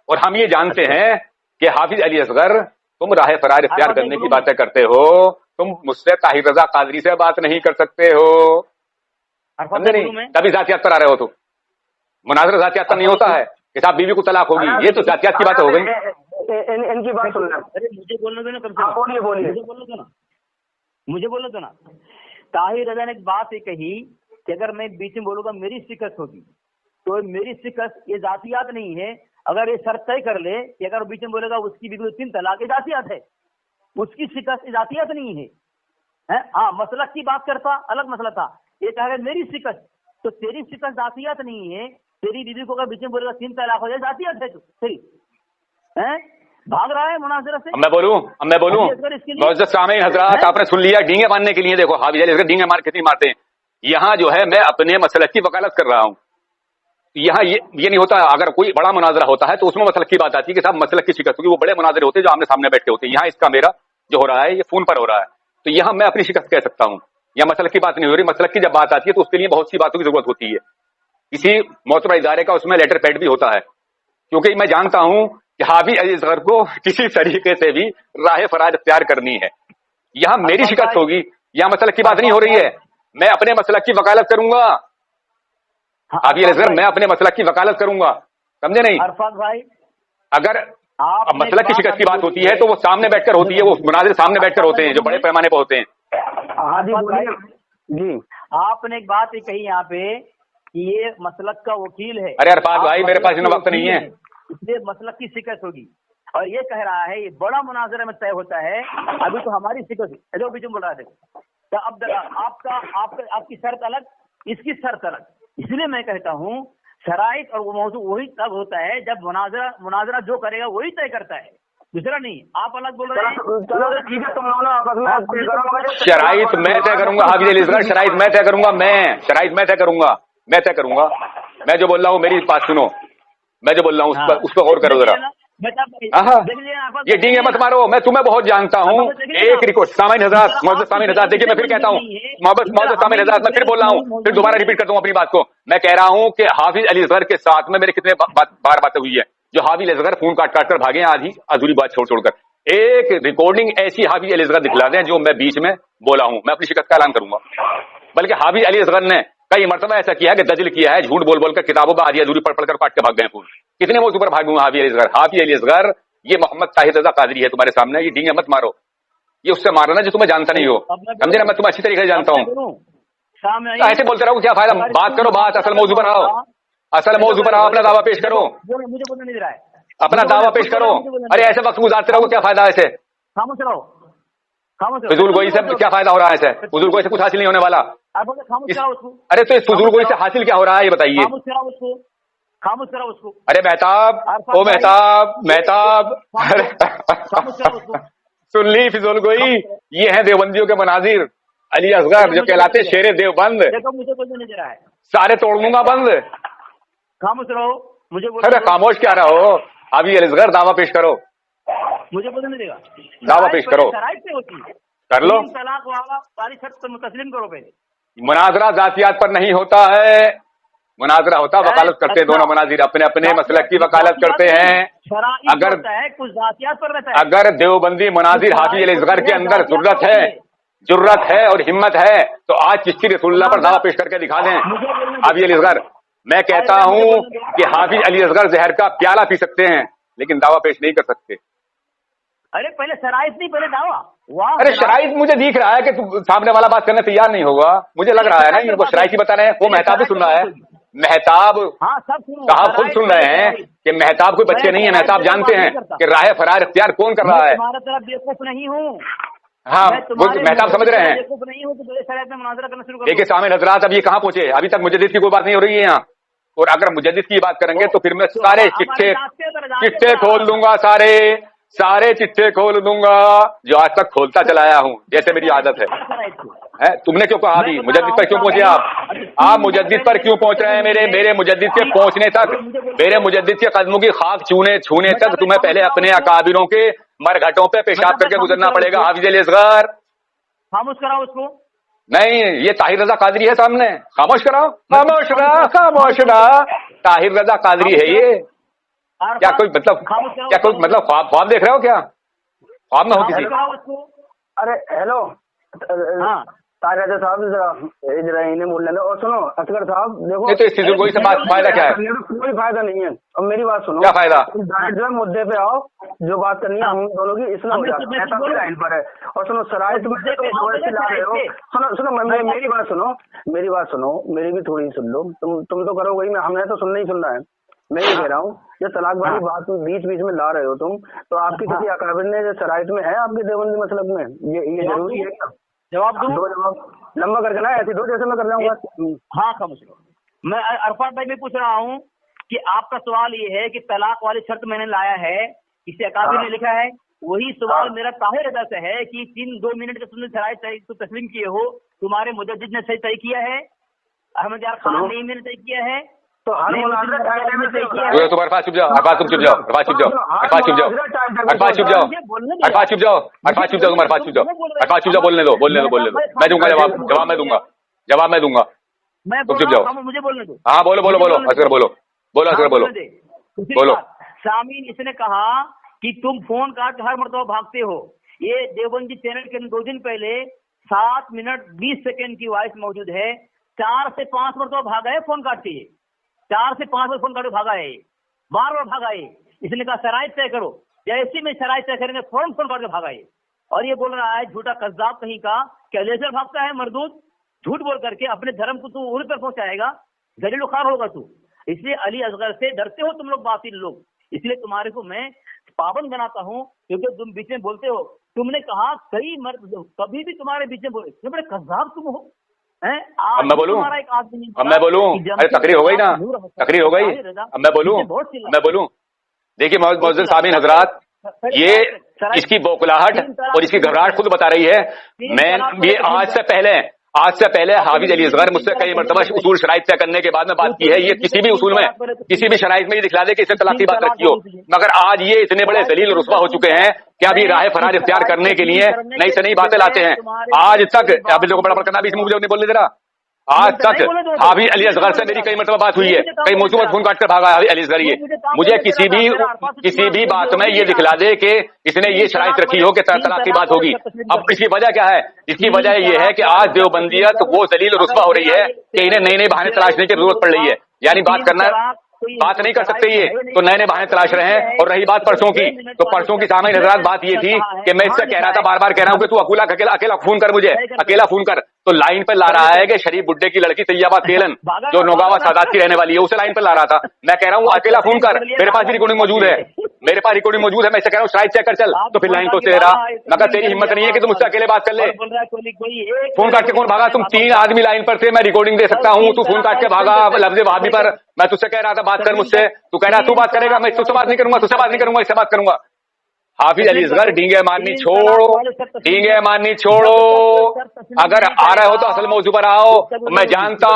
और हम ये जानते हैं कि हाफिज अली असगर, तुम राह फरार इख्तियार करने की बातें करते हो, तुम मुझसे ताहिर रज़ा कादरी से बात नहीं कर सकते हो, समझे नहीं? तभी जातियात पर आ रहे हो तुम। मुनाज़रा जातियात पर नहीं होता है, कि साहब बीवी को तलाक होगी, ये तो जातियात की बात हो गई। इनकी बात सुन ले। अरे मुझे बोलने दो ना, कम से हाँ, बोलिए बोलिए। मुझे बोलने दो ना। ताहिर रजा ने एक बात ये कही कि अगर मैं बीच में बोलूंगा मेरी शिकस्त होगी, तो मेरी शिकस्त ये जातियात नहीं है। अगर ये शर्त तय कर ले कि अगर बीच में बोलेगा उसकी बीवी को 3 तलाक, ये जातियात है, उसकी शिकस्त जातियात नहीं है। हाँ, मसलक की बात करता अलग मसला था, ये कहा मेरी शिकस्त, तो तेरी शिकस्त जातियात नहीं है। तेरी बीवी को अगर बीच में बोलेगा 3 तलाक हो जाए, जातियात है तेरी। भाग रहा है मुनाजरा से। अब मैं बोलूं मुअज़्ज़ज़ सामीन हज़रात, आपने सुन लिया डींगे मारने के लिए। देखो हाफिज अली असगर डींगे मार कितनी मारते हैं। यहाँ जो है मैं अपने मसलक की वकालत कर रहा हूँ। यहाँ ये नहीं होता, अगर कोई बड़ा मुनाजरा होता है तो उसमें मसलक की बात आती है कि साहब मसलक की शिकस्त होगी, वो बड़े मुनाजरे होते हैं जो आमने सामने बैठे होते हैं। यहाँ इसका मेरा जो हो रहा है ये फोन पर हो रहा है, तो यहाँ मैं अपनी शिकस्त कह सकता हूँ। यहाँ मसलक की बात नहीं हो रही। मसलक की जब बात आती है तो उसके लिए बहुत सी बातों की जरूरत होती है। किसी मोतबर इदारे का उसमें लेटर पैड भी होता है, क्योंकि मैं जानता हूं कि हाफिज अली असगर को किसी तरीके से भी राह फराज इख्तियार करनी है। यहाँ मेरी शिकस्त होगी, यहाँ मसलक की बात नहीं हो रही है। मैं अपने मसलक की वकालत करूंगा हाफिज अली असगर, मैं अपने मसलक की वकालत करूंगा, समझे नहीं? अरफात भाई, अगर मसलक की शिकस्त की बात होती है तो वो सामने बैठकर होती है, वो मुनाजिर सामने बैठकर होते हैं जो बड़े पैमाने पर होते हैं। हाँ जी बोलिए जी। आपने एक बात कही यहाँ पे कि ये मसलक का वकील है। अरे अरफात भाई, मेरे पास इतना वक्त नहीं है, इसलिए मसलक की शिकस्त होगी। और ये कह रहा है ये बड़ा मुनाजरा में तय होता है, अभी तो हमारी शिकस्त है जो बीच में बोल रहा है। तो अब आपकी शर्त अलग, इसकी शर्त अलग। इसलिए मैं कहता हूँ शराइत और वो मौजू वही तब होता है जब मुनाजरा जो करेगा वही तय करता है, दूसरा नहीं। आप अलग बोल रहे हैं। चलो ठीक है, तुम लोग आपस में शराइत मैं तय करूंगा हाफिज अली असगर, शराइत मैं तय करूंगा, शराइत मैं तय करूंगा। मैं जो बोल रहा हूँ मेरी बात सुनो, मैं जो बोल रहा हूँ उस पर गौर करो जरा। ये डींगे मत मारो, मैं तुम्हें बहुत जानता हूँ। एक रिक्वेस्ट सामीन हज़रात, मुअज़्ज़ज़ सामीन हज़रात, देखिए मैं फिर कहता हूँ, मुअज़्ज़ज़ सामीन हज़रात, मैं फिर बोल रहा हूँ, फिर दोबारा रिपीट करता हूँ अपनी बात को। मैं कह रहा हूँ कि हाफिज अली असगर के साथ में मेरे कितने बार बातें हुई है, जो हाफिज अली असगर फोन काट कर भागे आधी अधूरी बात छोड़कर। एक रिकॉर्डिंग ऐसी हाफिज अली असगर दिखला दें जो मैं बीच में बोला हूँ, मैं अपनी शिकस्त का ऐलान करूंगा। बल्कि हाफिज अली असगर ने कई मरतबा ऐसा किया है कि दजल किया है, झूठ बोल बोलकर किताबों पर आधी अधूरी पढ़ कर काट के भाग गए फूल। कितने मौजू पर भागू हाफिज अली असगर। हाफिज अली असगर ये मोहम्मद ताहिर रजा कादरी है तुम्हारे सामने, ये डींगे मत मारो, ये उससे मारना जो तुम्हें जानता नहीं हो, समझे ना? मैं तुम्हें अच्छी तरीके से जानता हूँ। ऐसे बोलते रहो क्या फायदा? बात करो, बात असल मौजू पर आओ, असल मौजू पर आओ, अपना दावा पेश करो, मुझे बोलने नहीं दे रहा है, अपना दावा पेश करो। अरे ऐसे वक्त गुजारते रहो, क्या फायदा? ऐसे खामोश रहो, फजूल गोई से क्या फायदा हो रहा है? ऐसे फजूल गोई से कुछ हासिल नहीं होने वाला। अरे तो इस फजूल गोई से हासिल क्या हो रहा है ये बताइए। खामोश करो उसको। अरे मेहताब, ओ मेहताब, सुन ली फिजूल गोई, ये है देवबंदियों के मनाजिर। अली असगर जो कहलाते शेरे देवबंद, देखो मुझे बोलने नहीं दे रहा है, सारे तोड़ दूंगा बंद। खामोश रहो, मुझे अरे खामोश क्या रहो, अभी अली असगर दावा पेश करो। मुझे बोलने नहीं देगा, दावा पेश करो, कर लो। तलाक वाली शर्त तुम तस्लीम करो पहले। मुनाजरा जातियात पर नहीं होता है, मुनाजरा होता वकालत करते हैं दोनों मनाजिर, अपने अपने मसलक की वकालत करते हैं। अगर कुछ जातियात पर रहता है, अगर देवबंदी मनाजिर हाफिज अली असगर के अंदर जुर्रत है और हिम्मत है तो आज चिश्ती रसूलुल्लाह पर दावा पेश करके दिखा दें। हाफिज अली असगर, मैं कहता हूं कि हाफिज अली असगर जहर का प्याला पी सकते हैं लेकिन दावा पेश नहीं कर सकते। अरे पहले शराइत नहीं, पहले दावा। अरे शराइत मुझे दिख रहा है कि सामने वाला बात करने तैयार नहीं होगा, मुझे लग रहा है ना वो शराइत ही बता रहे हैं। वो मेहताब भी सुन रहा है, मेहताब साहब खुद सुन रहे हैं कि मेहताब कोई बच्चे नहीं है। मेहताब जानते हैं कि राह फरार इख्तियार कौन कर रहा है। तुम्हारा तरफ बेवकूफ नहीं हूँ, हाँ वो मेहताब समझ रहे हैं। देखिए सामीन हज़रात, अब ये कहाँ पहुंचे? अभी तक मुजद्दिद की कोई बात नहीं हो रही है यहाँ, और अगर मुजद्दिद की बात करेंगे तो फिर मैं सारे चिट्ठे खोल दूंगा, सारे चिट्ठे खोल दूंगा जो आज तक खोलता चलाया हूँ, जैसे मेरी आदत है। तुमने क्यों कहा अभी मुजद्दिद पर क्यों पहुंचे आप मुजद्दिद पर क्यों पहुंच रहे हैं? मेरे मुजद्दिद के पहुंचने तक, मेरे मुजद्दिद के कदमों की खाक छूने तक तुम्हें पहले अपने अकाबिरों के मरघटों पे पेशाब करके गुजरना पड़ेगा। हाफिज अली असगर, खामोश कराओ उसको। नहीं, ये ताहिर रजा कादरी है सामने, खामोश कराओ, खामोश रहा। ताहिर रजा कादरी है ये। क्या कोई मतलब ख्वाब देख रहे हो क्या? ख्वाब में हो किसी? अरे हेलो, तारिक साहब जरा इन्हें बोल लेना। और सुनो असगर साहब, देखो नहीं तो इस फिजूल गोई से फायदा क्या है? कोई फायदा नहीं है। और मेरी बात सुनो, क्या फायदा? जो मुद्दे पे आओ, जो बात करनी है हम दोनों की, इसलिए हो जाता है, ऐसा लाइन पर है। और सुनो शराइत में ला रहे हो, सुनो मेरी बात सुनो, मेरी भी थोड़ी सुन लो। तुम तो करोगे ही, हमें तो सुनना ही सुनना है। मैं ये कह रहा हूँ, जो तलाक वाली बात बीच बीच में ला रहे हो तुम, तो आपकी किसी अकाबिर ने जो शराइत में है आपके देवबंदी मसलक में, ये जरूरी है क्या? जवाब दूं? दो जवाब लंबा करके ना, ऐसे दो जैसे मैं कर जाऊंगा। हाँ समझ लो। मैं अरफात भाई में पूछ रहा हूँ कि आपका सवाल ये है कि तलाक वाली शर्त मैंने लाया है, इसे अकाबिर ने लिखा है, वही सवाल मेरा ताहिर रजा से है कि 2 मिनट के तुमने शराइत तो तस्लीम किए हो, तुम्हारे मुजद्दिद ने सही तय किया है, अहमद यार खान ने मैंने तय किया है, तो हर मुनाज़रा टाइम टेबल तय किया है। तुम अरफात चुप जाओ, अरफात तुम चुप जाओ, अरफात चुप जाओ, अरफात चुप जाओ, अरफात चुप जाओ, अरफात चुप जाओ, अरफात चुप जाओ, तुम अरफात चुप जाओ, अरफात चुप जाओ, बोलने दो। मैं दूंगा जवाब मैं दूंगा। मैं तुम चुप जाओ, मुझे बोलने दो। हाँ बोलो असगर बोलो। सामीन इसने कहा कि तुम फोन काट हर मरतबा भागते हो। ये देवबंदी चैनल के 2 दिन पहले 7 मिनट 20 सेकंड की वॉइस मौजूद है, 4 से 5 मरतबा भागा है फोन काट के, 4 से 5 बार फोन काट भागा है, बार भागा है। इसने कहा शराइत तय करो, जैसे में शराइत तय करेंगे फौरन फोन काट के भागा है। और ये बोल रहा है झूठा कज्जाब कहीं का, क्या लेजर भागता है मरदूद, झूठ बोल करके अपने धर्म को तू उड़ पर पहुंचाएगा, जलील खार होगा तू। इसलिए अली असगर से डरते हो तुम लोग, बातिल लोग, इसलिए तुम्हारे को मैं पाबंद बनाता हूँ, क्योंकि तुम बीच में बोलते हो। तुमने कहा कई मर्द कभी भी तुम्हारे बीच में बोले, बड़े कज्जाब तुम हो। अब मैं बोलूं? अरे तकरीर हो गई ना, तकरीर हो गई। अब मैं बोलूं? देखिए मौजूद सामीन हजरात, ये इसकी बौखलाहट और इसकी घबराहट खुद बता रही है। मैं ये आज से पहले हाफिज अली असगर मुझसे कई मरतबा उसूल शराइत तय करने के बाद में बात की है। ये किसी भी उसूल में, किसी भी शराइत में ये दिखला दे कि इसने तलाक की बात रखी हो, मगर आज ये इतने बड़े जलील रुस्वा हो चुके हैं कि अभी राह फरार इख्तियार करने के लिए नई से नई बातें लाते हैं। आज तक आप लोगों को बड़ा करना भी इसमें मुझे नहीं बोलने दे रहा। आज तक हाफिज अली असगर से मेरी कई मरतबा बात हुई है, कई मौजूद में फोन काट कर भागा अली असगर। ये मुझे किसी भी बात में ये दिखला दे कि इसने ये शराइत रखी हो कि तलाक की बात होगी। अब इसकी वजह क्या है? इसकी वजह ये है कि आज देवबंदियत वो जलील रुस्वा हो रही है कि इन्हें नए नए बहाने तलाशने की जरूरत पड़ रही है। यानी बात नहीं कर सकते ये, तो नए नए बहाने तलाश रहे हैं। और रही बात परसों की, तो परसों की सामने नजरात बात ये थी कि मैं इससे कह रहा था, बार बार कह रहा हूं कि तू अकेला फोन कर, मुझे अकेला फोन कर। तो लाइन पर ला रहा है कि शरीफ बुड्ढे की लड़की तैयबा तेलन जो नौगावा सादात की रहने वाली है, उसे लाइन पर ला रहा था। मैं कह रहा हूँ अकेला फोन कर, मेरे पास भी रिकॉर्डिंग मौजूद है, मैं इससे कह रहा हूँ शराइत चेक कर चल, तो फिर लाइन तो तेरा, मगर तेरी हिम्मत नहीं है कि तुम मुझसे अकेले बात कर ले। फोन काट के कौन भागा? तुम 3 आदमी लाइन पर थे, मैं रिकॉर्डिंग दे सकता हूँ, तू फोन काट के भागा लफ्ज़ वहाबी पर। मैं तुझसे कह रहा था बात कर मुझसे, तू कह रहा तू बात करेगा, मैं तुझसे बात नहीं करूंगा, इससे बात करूंगा। हाफिज अली असगर डींगे मारनी छोड़ो, अगर आ रहे हो तो असल मौजू पर आओ। मैं जानता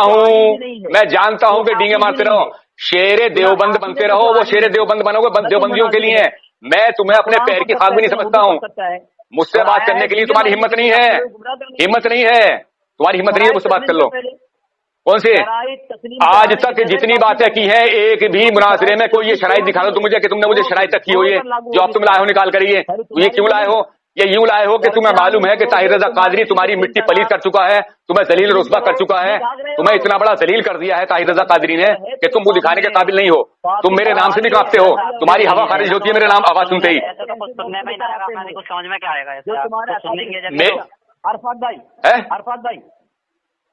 हूं कि डींगे मारते रहो, शेरे देवबंद बनते रहो, वो शेरे देवबंद बनोगे देवबंदियों के लिए। मैं तुम्हें अपने पैर की खाक भी नहीं समझता हूं। मुझसे बात करने के लिए तुम्हारी हिम्मत नहीं है, तुम्हारी मुझसे बात कर लो। कौन सी? आज तक जितनी बातें की हैं, एक भी मुनाजरे में कोई ये शराइत दिखा दो तुम मुझे कि तुमने मुझे शराइत तक की हो, ये जो अब तुम लाए हो निकाल कर। ये क्यों लाए हो? ये यूं लाए हो कि तुम्हें मालूम है कि ताहिर रजा कादरी तुम्हारी मिट्टी पलीद कर चुका है, तुम्हें जलील रुस्वा कर चुका है, तुम्हें इतना बड़ा जलील कर दिया है ताहिर रजा कादरी ने कि तुम वो दिखाने के काबिल नहीं हो। तुम मेरे नाम से भी कांपते हो, तुम्हारी हवा खारिज होती है मेरे नाम आवाज सुनते ही।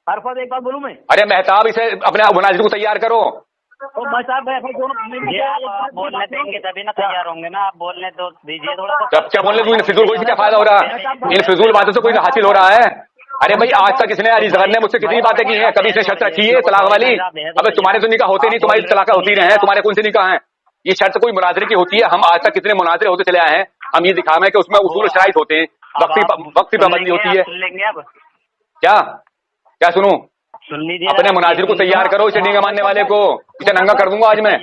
अरफात एक बात बोलूं मैं? अरे मेहताब, इसे अपने मुनाजिर को तैयार करो। बोलने देंगे तभी ना तैयार होंगे ना, आप बोलने दो दीजिए थोड़ा। क्या बोलने दूं? इन फिजूल कोई क्या फायदा हो रहा है? इन फिजूल बातों से कोई हासिल हो रहा है? अरे भाई आज तक इसने अली असगर ने मुझसे कितनी बातें की हैं, कभी इसने शर्त रखी है तलाक वाली? अबे तुम्हारे तो निकाह होते नहीं, तुम्हारी तलाक होती रहे हैं, तुम्हारे कौन से निकाह हैं? ये शर्त कोई मुनाजरे की होती है? हम आज तक कितने मुनाजरे होते चले आए हैं, हम ये दिखावे कि उसमें उसूल शराइत होते हैं, वक्ती पाबंदी होती है। क्या सुनूं? अपने मुनाजिर को तैयार करो, इसे डींगा मारने वाले को, इसे नंगा कर दूंगा आज मैं।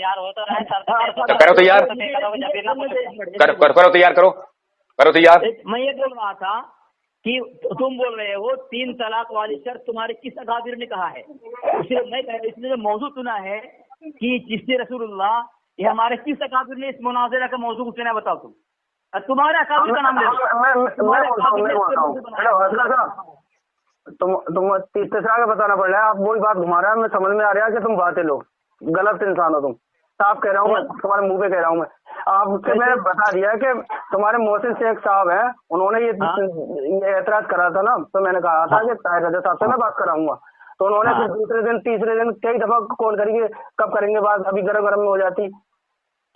करो तैयार, करो तैयार। मैं ये बोल रहा था कि तुम बोल रहे हो 3 तलाक वाली शर्त तुम्हारे किस अकाबिर ने कहा है? इसलिए जो मौजू चुना है कि चिश्ती रसूलुल्लाह, ये हमारे किस अकाबिर ने इस मुनाज़रा का मौजू चुना? बताओ तुम, तुम्हारे अकाबिर का नाम ले दो। तुम तीसरा का बताना पड़ रहा है, आप वही बात घुमा रहे हैं, मैं समझ में आ रहा है कि तुम बातें लो, गलत इंसान हो तुम, साफ कह रहा हूँ मैं, तुम्हारे मुंह पे कह रहा हूँ मैं। आपसे मैंने बता दिया कि तुम्हारे मोहसिन शेख साहब हैं, उन्होंने ये एतराज करा था ना, तो मैंने कहा था कि ताहिर रजा साहब से मैं बात कराऊंगा, तो उन्होंने फिर दूसरे दिन तीसरे दिन कई दफा कॉल करेंगे, कब करेंगे बात, अभी गरम गरम में हो जाती,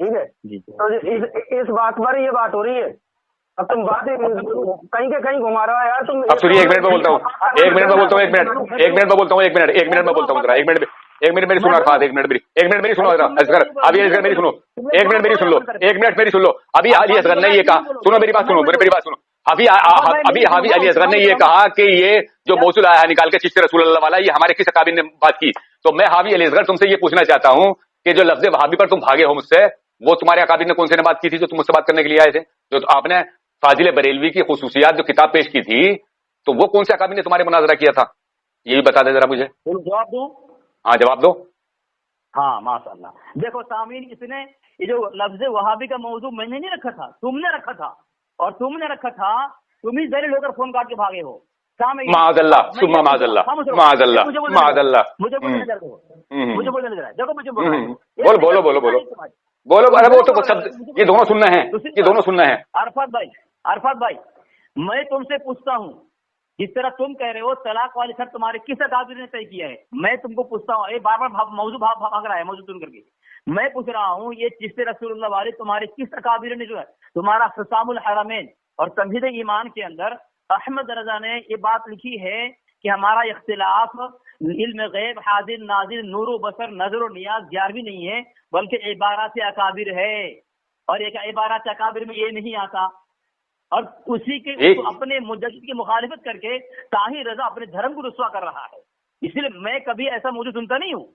ठीक है। तो इस बात पर ये बात हो रही है, अब तुम बात कहीं के कहीं घुमा रहा है यार तुम। अब सुनिए, 1 मिनट में बोलता हूँ, 1 मिनट में बोलता हूँ, 1 मिनट में बोलता हूँ, 1 मिनट में बोलता हूँ जरा, 1 मिनट मेरी सुनो अरफात, 1 मिनट मेरी सुनो जरा असगर, अभी असगर मेरी सुनो, 1 मिनट मेरी सुन लो, 1 मिनट मेरी सुन लो। अभी अली असगर ने ये कहा, सुनो मेरी बात सुनो, मेरी बात सुनो। अभी हाफिज अली असगर ने ये कहा कि ये जो मौसूल आया है निकाल के चिश्ती रसूल अल्लाह वाला, ये हमारे किस अकाबिर ने बात की। तो मैं हाफिज अली असगर तुमसे ये पूछना चाहता हूँ कि जो लफ्ज वहाबी पर तुम भागे हो मुझसे, वो तुम्हारे अकाबिर ने कौन से ने बात की थी जो तुम मुझसे बात करने के लिए आए थे? जो आपने फाजिल बरेलवी की खुसूसियात जो किताब पेश की थी, तो वो कौन से अकाबिर ने तुम्हारे मुनाजरा किया था, ये भी बता दे जरा मुझे। जवाब दूं? हाँ जवाब दो। हाँ माशाअल्लाह। देखो सामीन, इसने ये जो लफ्ज वहाबी का मौजू मैंने नहीं रखा था, तुमने रखा था, और तुमने रखा था, तुम ही जलील होकर फोन काट के भागे हो। माज़अल्लाह, सुम्मा माज़अल्लाह, माज़अल्लाह, माज़अल्लाह। मुझे बोलने दे रहे हो, मुझे बोलने दे रहा है, देखो मुझे बोलो बोलो बोलो बोलो। अरे वो तो शब्द ये दोनों सुनना है, ये दोनों सुनना है। अरफात भाई, मैं तुमसे पूछता हूँ, जिस तरह तुम कह रहे हो तलाक वाली शर्त तुम्हारे किस अकाबिर ने तय किया है, मैं तुमको पूछता हूँ, ये बार बार मौजू भाग रहा है, मौजू सुन करके मैं पूछ रहा हूँ, ये चिश्ती रसूलुल्लाह वाले तुम्हारे किस अकाबिर ने जो है तुम्हारा खिसामुल हरमैन और तमहीद ईमान के अंदर अहमद रजा ने ये बात लिखी है कि हमारा इख्तिलाफ इल्म गैब हाजिर नाजिर नूर बसर नजर और नियाज 11वीं नहीं है, बल्कि इबारत अकाबिर है, और एक इबारत अकाबिर में ये नहीं आता, और उसी के अपने मुजद्दिद की मुखालिफत करके ताहिर रजा अपने धर्म को रुस्वा कर रहा है। इसलिए मैं कभी ऐसा मौजूद सुनता नहीं हूँ,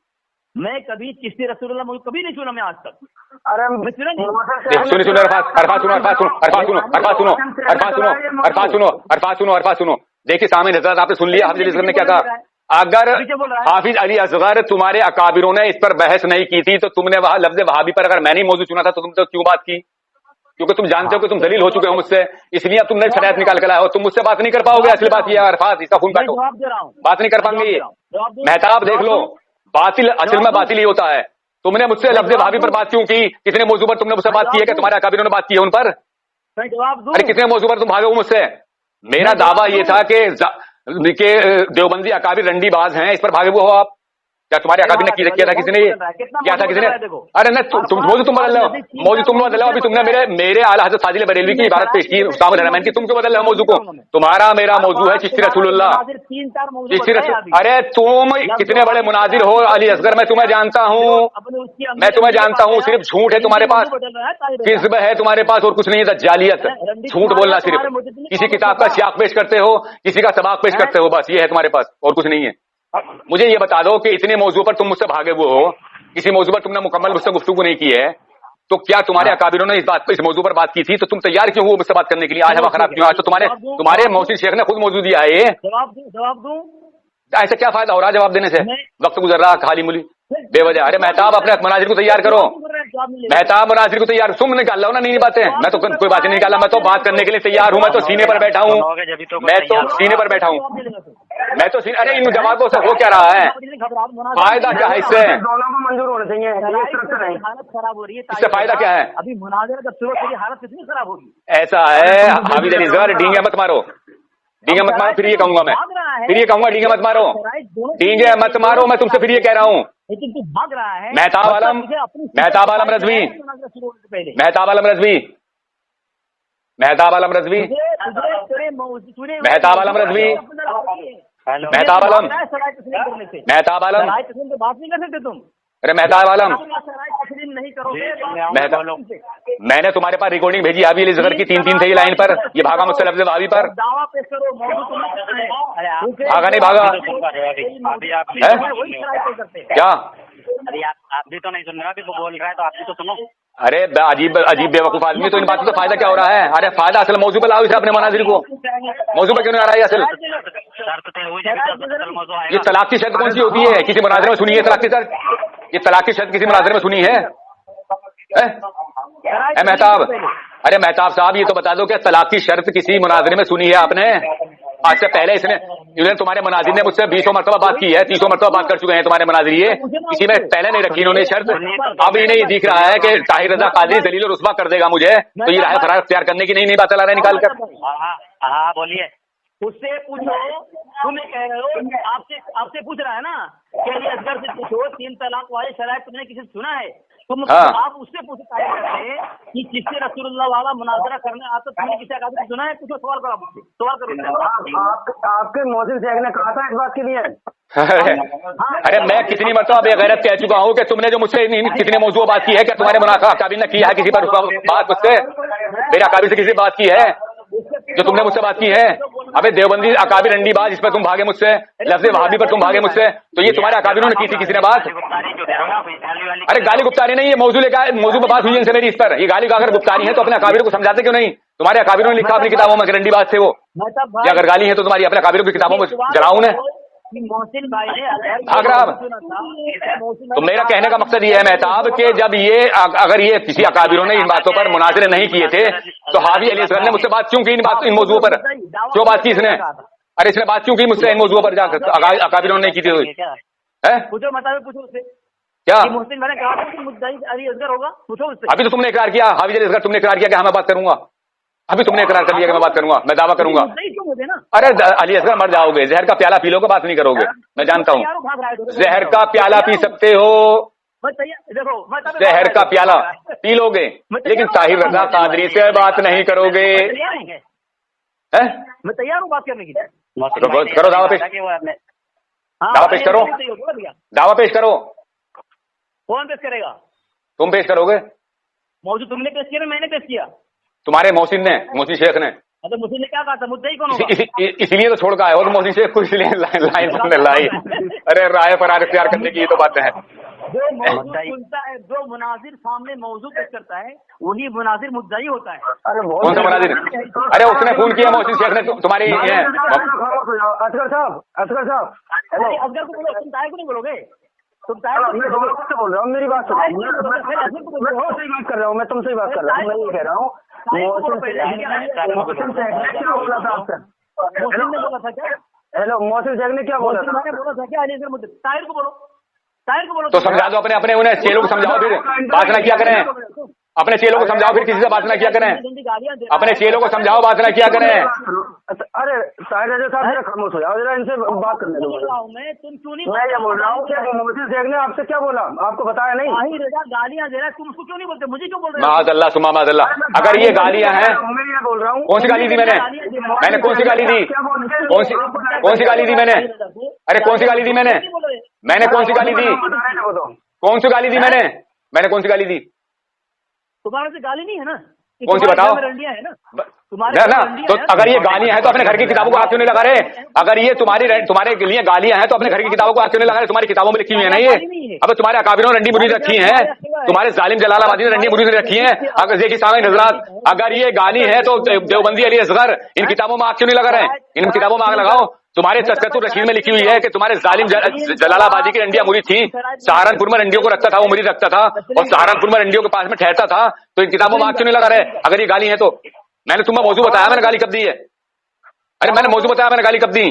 मैं कभी चिश्ती रसूलुल्लाह मौजूद कभी नहीं सुना मैं आज तक। अरे मैं सुना नहीं। सुनो। देखिए सामने हज़रत, आपने सुन लिया हाफिज अली असगर ने क्या कहा। अगर हाफिज अली असगर तुम्हारे अकाबिरों ने इस पर बहस नहीं की थी, तो तुमने वहां लफ्ज वहाबी पर अगर मैं नहीं मौजूद सुना था, तो तुम तो क्यों बात की? क्योंकि तुम जानते हो कि तुम दलील हो चुके हो मुझसे, इसलिए अब तुम नई शरायत निकाल कर लाए हो, तुम मुझसे बात नहीं कर पाओगे। असली बात यह है अरफात, इसका फोन काटो, बात नहीं कर पाएंगे। मेहताब देख लो, बातिल असल में बातिल ही होता है। तुमने मुझसे लफ्ज वहाबी पर बात क्यों की? कितने मौजू पर तुमने मुझसे बात की है कि तुम्हारे अकाबिरों ने बात की है उन पर? अरे कितने मौजू पर तुम भागे हो मुझसे? मेरा दावा ये था कि देवबंदी अकाबिर रंडीबाज हैं, इस पर भागे हुए हो आप। क्या तुम्हारे अकाबिर ने किया था किसी ने? क्या था किसी ने? अरे नहीं, मौजू तुम बदल रहे हो, मौजू तुम बदल रहे हो। अभी तुमने मेरे आला हज़रत फाजिल बरेलवी की इबारत पेश की हुस्तामुल हरमैन की, तुम क्यों बदल रहे हो मौजू को? तुम्हारा मेरा मौजू है चिश्ती रसूलुल्लाह, चिश्ती रसूल। अरे तुम कितने बड़े मुनाजिर हो अली असगर, मैं तुम्हें जानता हूँ, मैं तुम्हें जानता हूँ। सिर्फ झूठ है तुम्हारे पास, किस्ब है तुम्हारे पास, और कुछ नहीं है, दज्जालियत, झूठ बोलना। सिर्फ किसी किताब का सियाक पेश करते हो, किसी का सबाक पेश करते हो, बस ये है तुम्हारे पास, और कुछ नहीं है। मुझे ये बता दो कि इतने मौजू पर तुम मुझसे भागे हुए हो, किसी मौजू पर तुमने मुकम्मल मुझसे गुफ्तगू नहीं की है, तो क्या तुम्हारे अकाबिरों ने इस मौजू पर बात की थी? तो तुम तैयार क्यों हो मुझसे बात करने के लिए? आज हवा खराब क्यों? आज तो तुम्हारे मोहसिन शेख ने खुद मौजू दिया है। जवाब दूं? ऐसा क्या फायदा हो रहा है जवाब देने से? वक्त गुजर रहा खाली मुली बेवजह। अरे मेहताब अपने मुनाजिर को तैयार करो, मेहताब मुनाजिर को तैयार, तुम निकाल लो ना। नहीं बातें, मैं तो कोई बातें नहीं निकाला, मैं तो बात करने के लिए तैयार हूँ। मैं तो सीने पर बैठा हूँ, मैं तो सीने पर बैठा हूँ, मैं तो अरे इन जवाबों से हो क्या रहा है? फायदा क्या है इससे? दोनों को मंजूर होने चाहिए, हालत खराब हो रही है, इससे फायदा क्या है? अभी मुनाज़रा जब शुरू होगी हालत कितनी खराब होगी। ऐसा है हाफिज अली असगर, डींगे मत मारो, डींगे मत मारो। फिर ये कहूंगा मैं, फिर ये कहूंगा डींगे मत मारो, डींगे मत मारो। मैं तुमसे फिर ये कह रहा हूँ, लेकिन तू भाग रहा है। मेहताब आलम रजवी, मेहताब आलम रजवी, मेहताब आलम रजवी, मेहताब आलम रजवी, मेहताब आलम, मेहताब आलम, बात नहीं कर सकते तुम। अरे मेहताब आलम, नहीं करोगे, मैंने तुम्हारे पास रिकॉर्डिंग भेजी हाफिज अली असगर की, 3 थे ये लाइन पर, ये भागा मुझसे लफ्ज़ वहाबी पर। दावा पेश करो, भागा नहीं भागा क्या? अरे आप भी तो नहीं सुन रहे, अभी वो बोल रहा है तो आप भी तो सुनो। अरे अजीब बेवकूफ आदमी, तो इन बातों से फायदा क्या हो रहा है? अरे फायदा असल मौजू पर लाओ इसे, अपने मनाजिर को मौजू पर क्यों नहीं आ रहा है? असल ये तलाक की शर्त कौन सी होती है? किसी मुनाजिर में सुनी है तलाक की शर्त? ये तलाक की शर्त किसी मुनाजिर में सुनी है? मेहताब, अरे मेहताब साहब ये तो बता दो कि तलाक की शर्त किसी मुनाजिर में सुनी है आपने? आज से पहले इसने इन्होंने तुम्हारे मनाजिर ने मुझसे 20 मरतबा बात की है, 30 मरतबा बात कर चुके हैं तुम्हारे मनाजिर, ये किसी में पहले नहीं रखी इन्होंने शर्त। अब इन्हें ये दिख रहा है कि ताहिर रजा कादरी दलील और रुस्वा कर देगा मुझे, तो ये राह फरार अख्तियार करने की नई बात ला रहे हैं निकाल कर। हाँ बोलिए। उससे पूछो, तुम ये कह रहे हो, आपसे पूछ रहा है ना कि अली असगर से पूछो 3 तलाक वाले शरायत तुमने किसी से सुना है? तुम आप उससे पूछो कि किससे रसूलुल्लाह वाला मुनाजरा करने आता, तुमने किसी अकादमी सुना है? पूछो, सवाल करो, मुझसे सवाल करो। आपके मोहसिन शेख ने कहा था इस बात के लिए। अरे मैं कितनी मरतबा बेगैरत कह चुका हूँ कि तुमने जो मुझसे कितने मौजूद बात की है, क्या तुम्हारे मुनाफा अकाबिर ने किया है किसी पर बात मुझसे? मेरे अकाबिर से किसी बात की है जो तुमने मुझसे बात की है? अबे देवबंदी अकाबिर अंडीबाज, इस पर तुम भागे मुझसे, लफ्ज़ वहाबी पर तुम भागे मुझसे, तो ये तुम्हारे अकाबिरों ने की थी किसी ने बात? अरे गाली गुप्तारी नहीं, ये मौजूद पर बात हुई इनसे मेरी इस पर। ये गाली अगर गुप्तारी है तो अपने अकाबिरों को समझाते क्यों नहीं? तुम्हारे अकाबिरों ने लिखा अपनी किताबों में रंडीबाज थे वो, या अगर गाली है तो तुम्हारी अपने अकाबिरों की किताबों में जलाऊं ने मोहसिन भाई ने भाग रहा। तो मेरा कहने का मकसद ये है मेहताब कि जब ये अगर ये किसी अकाबिरों ने इन बातों पर मुनाजरे नहीं किए थे तो हावी अली असगर ने मुझसे बात क्यों की? इन मौजूदों पर क्यों बात की इसने? अरे इसने बात क्यों की मुझसे इन मौजूदों पर जाकर? अकाबिरों ने की थी है? पूछो, मतलब पूछो उससे क्या मोहसिन भाई ने कहा था कि मुद्दाई अली असगर होगा, पूछो उससे। अभी तो तुमने इकरार किया, हावी अली असगर तुमने इकरार किया कि हाँ मैं बात करूंगा। अभी तुमने इकरार कर लिया कि मैं बात करूंगा, मैं दावा करूंगा। अरे अली असगर मर जाओगे, जहर का प्याला पी लोगे, बात नहीं करोगे, मैं जानता हूँ। जहर का प्याला पी सकते हो, जहर का प्याला पी लोगे, लेकिन ताहिर रजा कादरी से बात नहीं करोगे। मैं तैयार हूँ बात करने के लिए। करो दावा पेश, दावा पेश करो, दावा पेश करो। कौन पेश करेगा? तुम पेश करोगे। मौजूद तुमने पेश किया, मैंने पेश किया। तुम्हारे मोहसिन ने, मोहसिन शेख ने। मतलब मुझे क्या कहा था, मुद्दई कौन होगा? इसलिए तो छोड़ का है वो तो मोहसिन शेख को, इसलिए लाइन तुमने लाई। अरे राय फरार इख्तियार करने की ये तो बातें हैं। जो मौजूद सुनता है, जो मुनाजिर सामने मौजूद पेश करता है, वही मुनाजिर मुद्दई होता है। अरे कौन सा मुनाजिर? अरे उसने फोन किया मोहसिन शेख ने तुम्हारी। असगर साहब, असगर साहब, असगर को बोलो, तुम ताहिर को नहीं बोलोगे? तुम ताहिर से बोल रहा हूँ, मेरी बात सुनो। मैं तुमसे ही बात कर रहा हूँ, मैं तुमसे ही बात कर रहा हूँ। मैं ये कह रहा हूँ मोहसिन शेख ने क्या बोला था आपसे? मोहसिन ने बोला था क्या? हेलो, मोहसिन शेख ने क्या बोला था? मैंने बोला था क्या अली असगर मुद्दई? ताहिर को बोलो, ताहिर को बोलो। तो समझा दो अपने अपने उन्हें चेलों को समझाओ, फिर बात ना किया करें। अपने चेलों को समझाओ, फिर किसी से बात ना किया करें। अपने चेलों को समझाओ, बात ना किया करें। अरे ताहिर रजा साहब जरा खामोश हो जाओ, जरा इनसे बात करने दो। तुम क्यों नहीं? मैं ये बोल रहा हूँ कि मोहसिन शेख ने आपसे क्या बोला, आपको बताया नहीं? ताहिर रजा गालियां दे रहा है, तुम उसको क्यों नहीं बोलते? मुझे क्यों बोल रहे हो? माज़अल्लाह सुमा माज़अल्लाह। अगर ये गालियां हैं, मैं ये बोल रहा हूँ। कौन सी गाली दी मैंने? मैंने कौन सी गाली दी? कौन सी गाली दी मैंने? अरे कौन सी गाली दी मैंने? मैंने कौन सी गाली दी? कौन सी गाली दी मैंने? मैंने कौन सी गाली दी? तुम्हारे से गाली नहीं है ना? कौन सी बताओ? रंडियां है ना ना। तो अगर ये गालियां हैं तो अपने घर की किताबों को आग क्यों नहीं लगा रहे? अगर ये तुम्हारे लिए गालियां हैं तो अपने घर की किताबों को आग क्यों नहीं लगा रहे? तुम्हारी किताबों में लिखी हुई है ना ये। अब तुम्हारे अकाबिरों ने रंडी मुरीद रखी है, तुम्हारे जालिम जलालाबादी ने रंडी मुरीद रखी है। अगर देखिए सामने हजरात, अगर ये गाली है तो देवबंदी अली असगर इन किताबों में आग क्यों नहीं लगा रहे? इन किताबों में आग लगाओ। तुम्हारे तस्कतुर रशीद में लिखी हुई है कि तुम्हारे जालिम जलालाबादी की रंडियां मुरीद थी, सहारनपुर में रंडियों को रखता था, वो मुरीद रखता था और सहारनपुर में रंडियों के पास में ठहरता था। तो इन किताबों में आग क्यों नहीं लगा रहे? अगर ये गाली है तो मैंने तुम्हें मौजूद बताया, मैंने गाली कब दी है? अरे मैंने मौजूद बताया, मैंने गाली कब दी?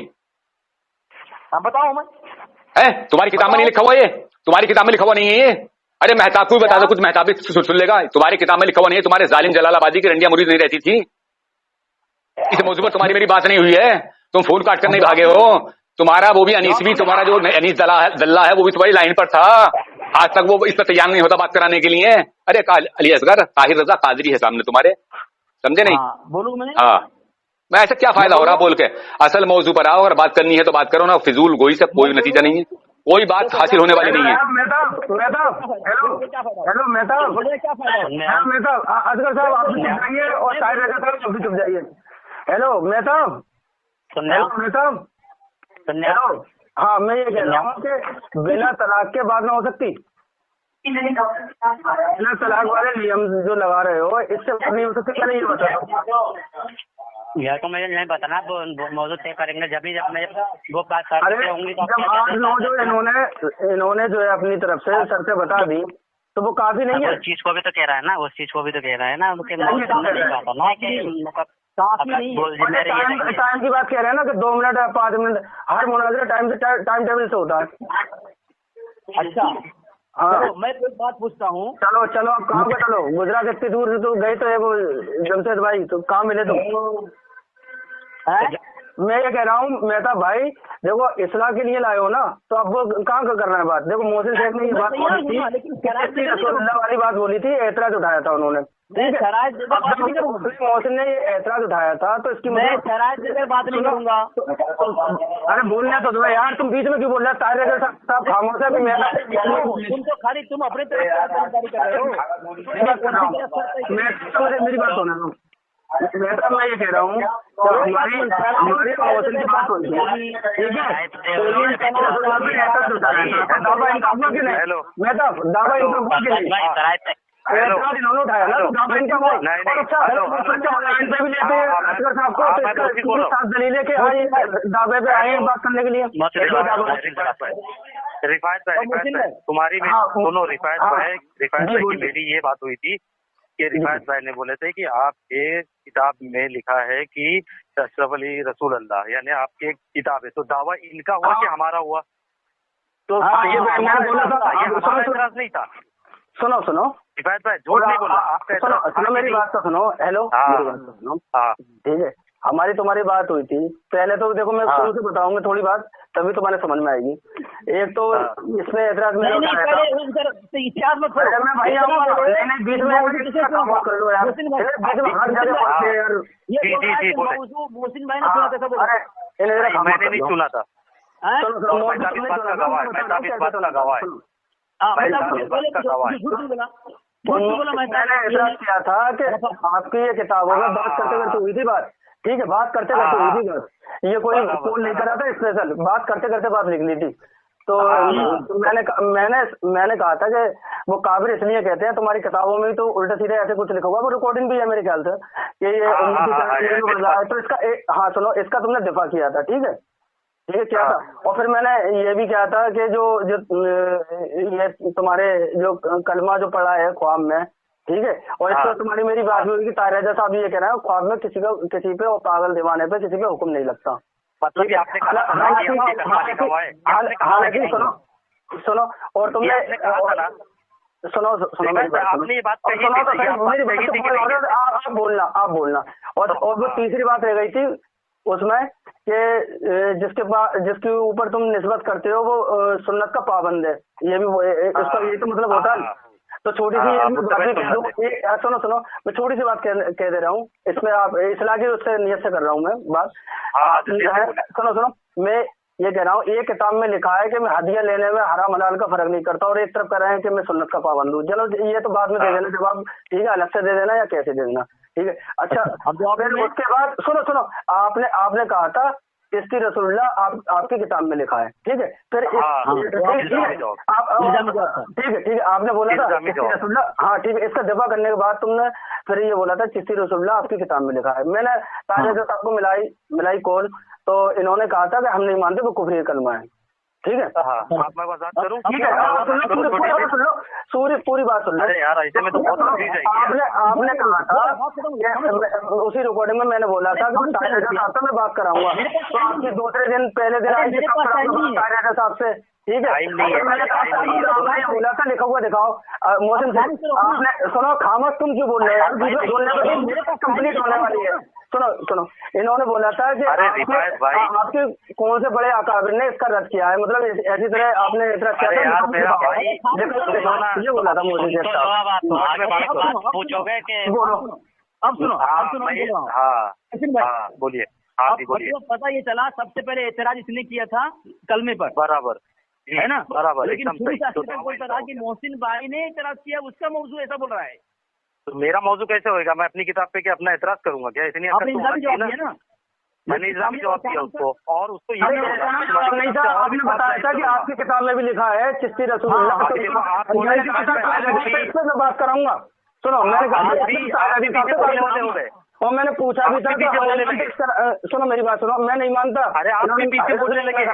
बताओ मैं है तुम्हारी किताब में नहीं लिखा हुआ ये? तुम्हारी किताब में लिखा हुआ नहीं है ये? अरे मेहताब को भी बता दो, कुछ मेहताब भी सुन लेगा। तुम्हारी किताब में लिखा हुआ नहीं है तुम्हारे जालिम जलालाबादी की रंडियां मुरीद नहीं रहती थी? इस मौजूद पर तुम्हारी मेरी बात नहीं हुई है? तुम फोन काट कर नहीं भागे हो। तुम्हारा वो भी अनीस भी, तुम्हारा जो अनीस दल्ला है वो भी तुम्हारी लाइन पर था। आज तक वो इस पर तैयार नहीं होता बात कराने के लिए। अरे अली असगर ताहिर रजा कादरी है सामने तुम्हारे, समझे नहीं? बोलूं मैंने? हाँ, मैं ऐसा क्या फायदा हो रहा बोल के? असल मौजू पर आओ, अगर बात करनी है तो बात करो ना। फिजूल गोई से कोई नतीजा नहीं है, कोई बात हासिल होने वाली नहीं है। हेलो मेहताब, असगर साहब आप भी चुप जाइए और ताहिर रजा साहब आप भी चुप जाइए। Hello Mehtab, Mehtab, hello. हाँ, मैं ये कह रहा हूँ कि बिना तलाक के बात ना हो सकती? बिना तलाक वाले नियम जो लगा रहे हो इससे बात नहीं हो सकती? क्या नहीं बता? यह तो मुझे नहीं बताना, मौजूद तय करेंगे जब मैं वो बात अरे होंगी। जब 8 9 जो इन्होंने जो है अपनी तरफ से शर्तें बता दी तो वो काफी नहीं है? उस चीज को भी तो कह रहा है ना, उस चीज को भी तो कह रहा है ना, काफी नहीं बोल जी, मेरे ये टाइम की बात कह रहे हैं ना कि 2 मिनट या 5 मिनट, हर मुनाजरा टाइम टेबल से होता है। अच्छा हाँ चलो मैं तो एक बात पूछता हूँ। चलो चलो अब कहाँ पे, चलो गुजरात इतनी दूर से तो गए तो है वो जमशेद भाई, तो कहाँ मिले तुम? मैं ये कह रहा हूँ मेहता भाई, देखो इस्लाह के लिए लाए हो ना, तो अब वो कहाँ का करना है बात? देखो मोहसिन शेख ने ये बात बोली थी, रसूलुल्लाह वाली बात बोली थी, एतराज उठाया था उन्होंने, ठीक है? मोहसिन ने ये एतराज उठाया था, तो इसकी मैं बात नहीं करूंगा। अरे बोलने तो दो यार, तुम बीच में क्यों बोल रहे? तारे साहब खामोश है। तुम तो खाली तुम अपने तरफ कर रहे हो। मेरी बात सुनो, मैं ये कह रहा हूँ हमारी मोहसिन की बात होती है, ठीक है? दावा इनका हुआ कि नहीं? मैं तो दावा इनका हुआ कि नहीं? इन्होंने उठाया ना, तो दावा इनका हुआ। इन पे भी लेते हैं असगर साहब को, तो साथ दलीलें के आए दावे पे आए बात करने के लिए। रिफायत भाई तुम्हारी सुनो, रिफायत भाई की मेरी ये बात हुई थी कि रिफायत भाई ने बोले थे कि आपके किताब में लिखा है कि अशरफ अली रसूल अल्लाह, यानी आपकी किताब है, तो दावा इनका हुआ कि हमारा हुआ? तो ये मैंने बोला था, ये हमारा एतराज नहीं था। सुनो सुनो रिफायत भाई झूठ नहीं बोला, आपका सुनो मेरी बात तो सुनो। हेलो, मेरी बात तो सुनो, ठीक है? हमारी तुम्हारी बात हुई थी पहले, तो देखो मैं शुरू से बताऊंगा थोड़ी बात, तभी तुम्हारे समझ में आएगी। एक तो इसमें एतराज में इतिहास मत करो, मैं भाई आऊंगा बीच में कर लो यार, मोहसिन भाई ने सुना था सब। अरे मैंने नहीं सुना था। मैंने एतराज किया था कि आपकी ये किताबों में बात करते करते हुई थी बात, ठीक है? बात करते करते हुई थी बात, ये कोई फोन नहीं करा था स्पेशल, बात करते करते बात निकली थी। तो मैंने कहा था कि वो काबिर इसलिए कहते हैं, तुम्हारी किताबों में तो उल्टा सीधे ऐसे कुछ लिखा हुआ, वो रिकॉर्डिंग भी है मेरे ख्याल से कि ये तो इसका हाँ सुनो, इसका तुमने दिफा किया था, ठीक है? ठीक है, क्या था? और फिर मैंने ये भी कहा था कि जो ये तुम्हारे जो कलमा जो पढ़ा है ख्वाब में, ठीक है? और इस पर तुम्हारी मेरी बात हुई कि तारा साहब ये कह रहा है ख्वाब में किसी पे और पागल दीवाने पे किसी पे हुक्म नहीं लगता। मतलब हालांकि सुनो और तुमने सुनो मेरी बात, आपने ये बात कही, आप बोलना। और वो तीसरी बात रह गई थी उसमें कि जिसके ऊपर तुम निस्बत करते हो वो सुन्नत का पाबंद है, ये भी इसका ये तो मतलब होता है। तो छोटी सी सुनो मैं छोटी सी बात कह दे रहा हूँ, इसमें आप इस्लाह की उससे नियत से कर रहा हूँ मैं बात। सुनो मैं ये कह रहा हूँ, एक किताब में लिखा है कि मैं हदिया लेने में हराम हलाल का फर्क नहीं करता, और एक तरफ कह रहे हैं कि मैं सुन्नत का पाबंद हूँ। चलो ये तो बाद में दे देना जवाब, ठीक है? अलग से दे देना या कैसे दे देना, ठीक है? अच्छा फिर उसके बाद सुनो आपने कहा था इसकी रसूलुल्लाह आपकी किताब में लिखा है, ठीक है? फिर ठीक है आपने बोला था रसूलुल्लाह, हाँ ठीक है। इसका दफा करने के बाद तुमने फिर ये बोला था चिश्ती रसूलुल्लाह आपकी किताब में लिखा है। मैंने ताजा साहब को मिलाई कॉल, तो इन्होंने कहा था कि हम नहीं मानते वो कुफरी कलमा है, ठीक है? ठीक है, पूरी बात सुन लो। आपने कहा था उसी रिकॉर्डिंग में मैंने बोला था कि साहब मैं बात कराऊंगा, तो आपके दूसरे दिन पहले दिन साहब से, ठीक है? मैंने बोला था लिखा हुआ दिखाओ। मोहसिन आपने सुनो, खामोश तुम क्यों बोल रहे हो? बोलने पर कंप्लीट होने वाली है। सुनो इन्होंने बोला था कि आपके कौन से बड़े अकाबिर ने इसका रद्द किया है, मतलब ऐसी तरह आपने एतराज किया था। ये बोला था मोदी जी साहब। पूछोगे कि अब सुनो बोलिए, पता ये चला सबसे पहले एतराज इसने किया था कलमे पर, बराबर है ना? बराबर, लेकिन बोलता था कि मोहसिन भाई ने एतराज किया, उसका मौजू ऐसा बोल रहा है। तो मेरा मौजू कैसे होगा? मैं अपनी किताब पे क्या अपना एतराज करूंगा क्या? इतनी ना मैंने इस्लामी जवाब दिया उसको, और उसको ये नहीं था, आपने बताया था कि आपकी किताब में भी लिखा है चिश्ती रसूलुल्लाह, मैं बात कराऊंगा। सुनो और मैंने पूछा भी था, सुनो मेरी बात सुनो, मैं नहीं मानता। अरे आप भी पीछे बोलने लगे।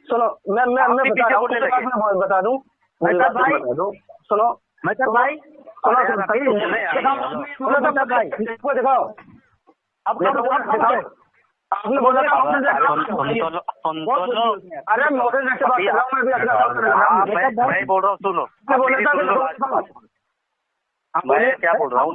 सुनो मैं बता दूं, सुनो भाई दिखाओ आपने बोला था सुन तो लो। अरे मोहसिन शेख से बात कर रहा हूँ मैं भी अपना मैं बोल रहा हूँ, सुनो, मैं क्या बोल रहा हूँ,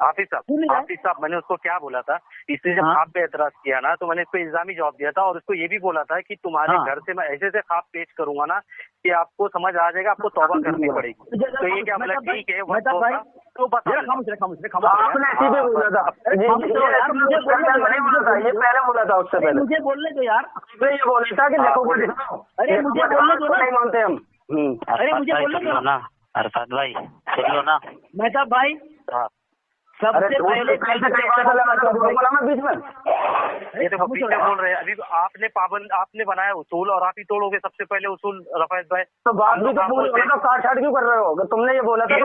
हाफिज साहब मैंने उसको क्या बोला था, इसने जब ख्वाब पे एतराज किया ना तो मैंने इसको इल्जामी जवाब दिया था और उसको ये भी बोला था कि तुम्हारे घर से मैं ऐसे से ख्वाब पेश करूंगा ना कि आपको समझ आ जाएगा, आपको तौबा करनी पड़ेगी। तो ये क्या बोला, ठीक है वो तो बता। आपने ऐसे भी बोला था, ये पहले बोला था, उससे पहले मुझे बोलने दो यार, ये बोला था कि लिखोगे दिखाओ। अरे मुझे बोलने दो ना, नहीं मानते हम। अरे मुझे बोलने दो ना अरफात भाई, सुन लो ना मेहताब भाई। सबसे पहले बोला मैं बीच में, ये देखो बीच में बोल रहे हैं। अभी आपने बनाया उसूल और आप ही तोड़ोगे सबसे पहले उसूल रफायत भाई। तो बात भी तो पूरी होगी, तो काट छाट क्यों कर रहे हो? तुमने ये बोला था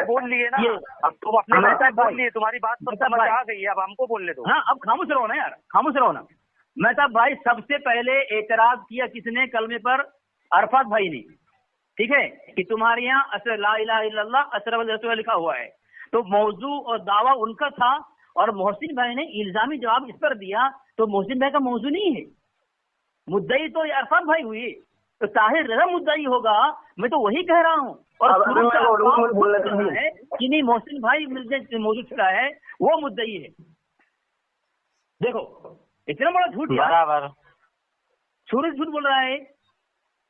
बोल लिए ना, अब तुम अपने बोल लिए, तुम्हारी बात पर समझ आ गई है, अब हमको बोलने दो। हाँ अब खामोश रहो ना यार, खामोश रहो ना। मेहताब भाई सबसे पहले एतराज किया किसने कलमे पर? अरफात भाई ने, ठीक है, कि तुम्हारे यहाँ ला इलाहा इल्लल्लाह अशरफ रसूल लिखा हुआ है। तो मौजू और दावा उनका था और मोहसिन भाई ने इल्जामी जवाब इस पर दिया, तो मोहसिन भाई का मौजू नहीं है, मुद्दई तो अरफात भाई हुई, तो ताहिर रजा मुद्दई होगा। मैं तो वही कह रहा हूँ। और है कि नहीं मोहसिन भाई मिलते मौजू छुड़ा है, वो मुद्दई है। देखो इतना बड़ा झूठ बराबर, झूठ बोल रहा है।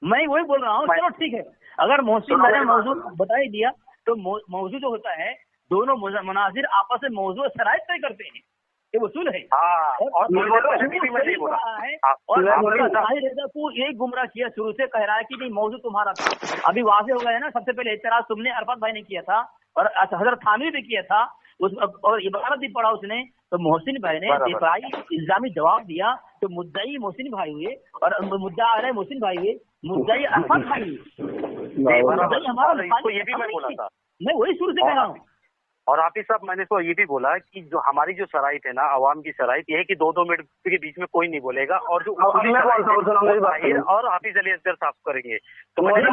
मैं वही बोल रहा हूँ, चलो ठीक है, अगर मोहसिन भाई ने मौजू बता ही दिया तो मौजू जो होता है, दोनों मुनाजिर आपस में मौजू शराइत तय करते हैं, ये वसूल है। और रजा को यही गुमराह किया, शुरू से कह रहा है कि नहीं मौजू तुम्हारा था। अभी वाज़ेह हो गया ना, सबसे पहले एतराज तुमने अरफात भाई ने किया था और हजरत थानवी भी किया था, और इबारत भी पढ़ा उसने। तो मोहसिन भाई ने दिफाई इल्जामी जवाब दिया, तो मुद्दई मोहसिन भाई हुए और मुद्दा आ रहे मोहसिन भाई हुए, मुद्दई अरफात भाई हुए। हमारा ये भी मैं बोला था, मैं वही शुरू से कह रहा हूँ। और हाफिज साहब मैंने तो ये भी बोला कि जो हमारी जो शराइत है ना, अवाम की शराइत ये है कि 2-2 मिनट के बीच में कोई नहीं बोलेगा, और जो और हाफिज अली असगर साफ करेंगे। तो पहले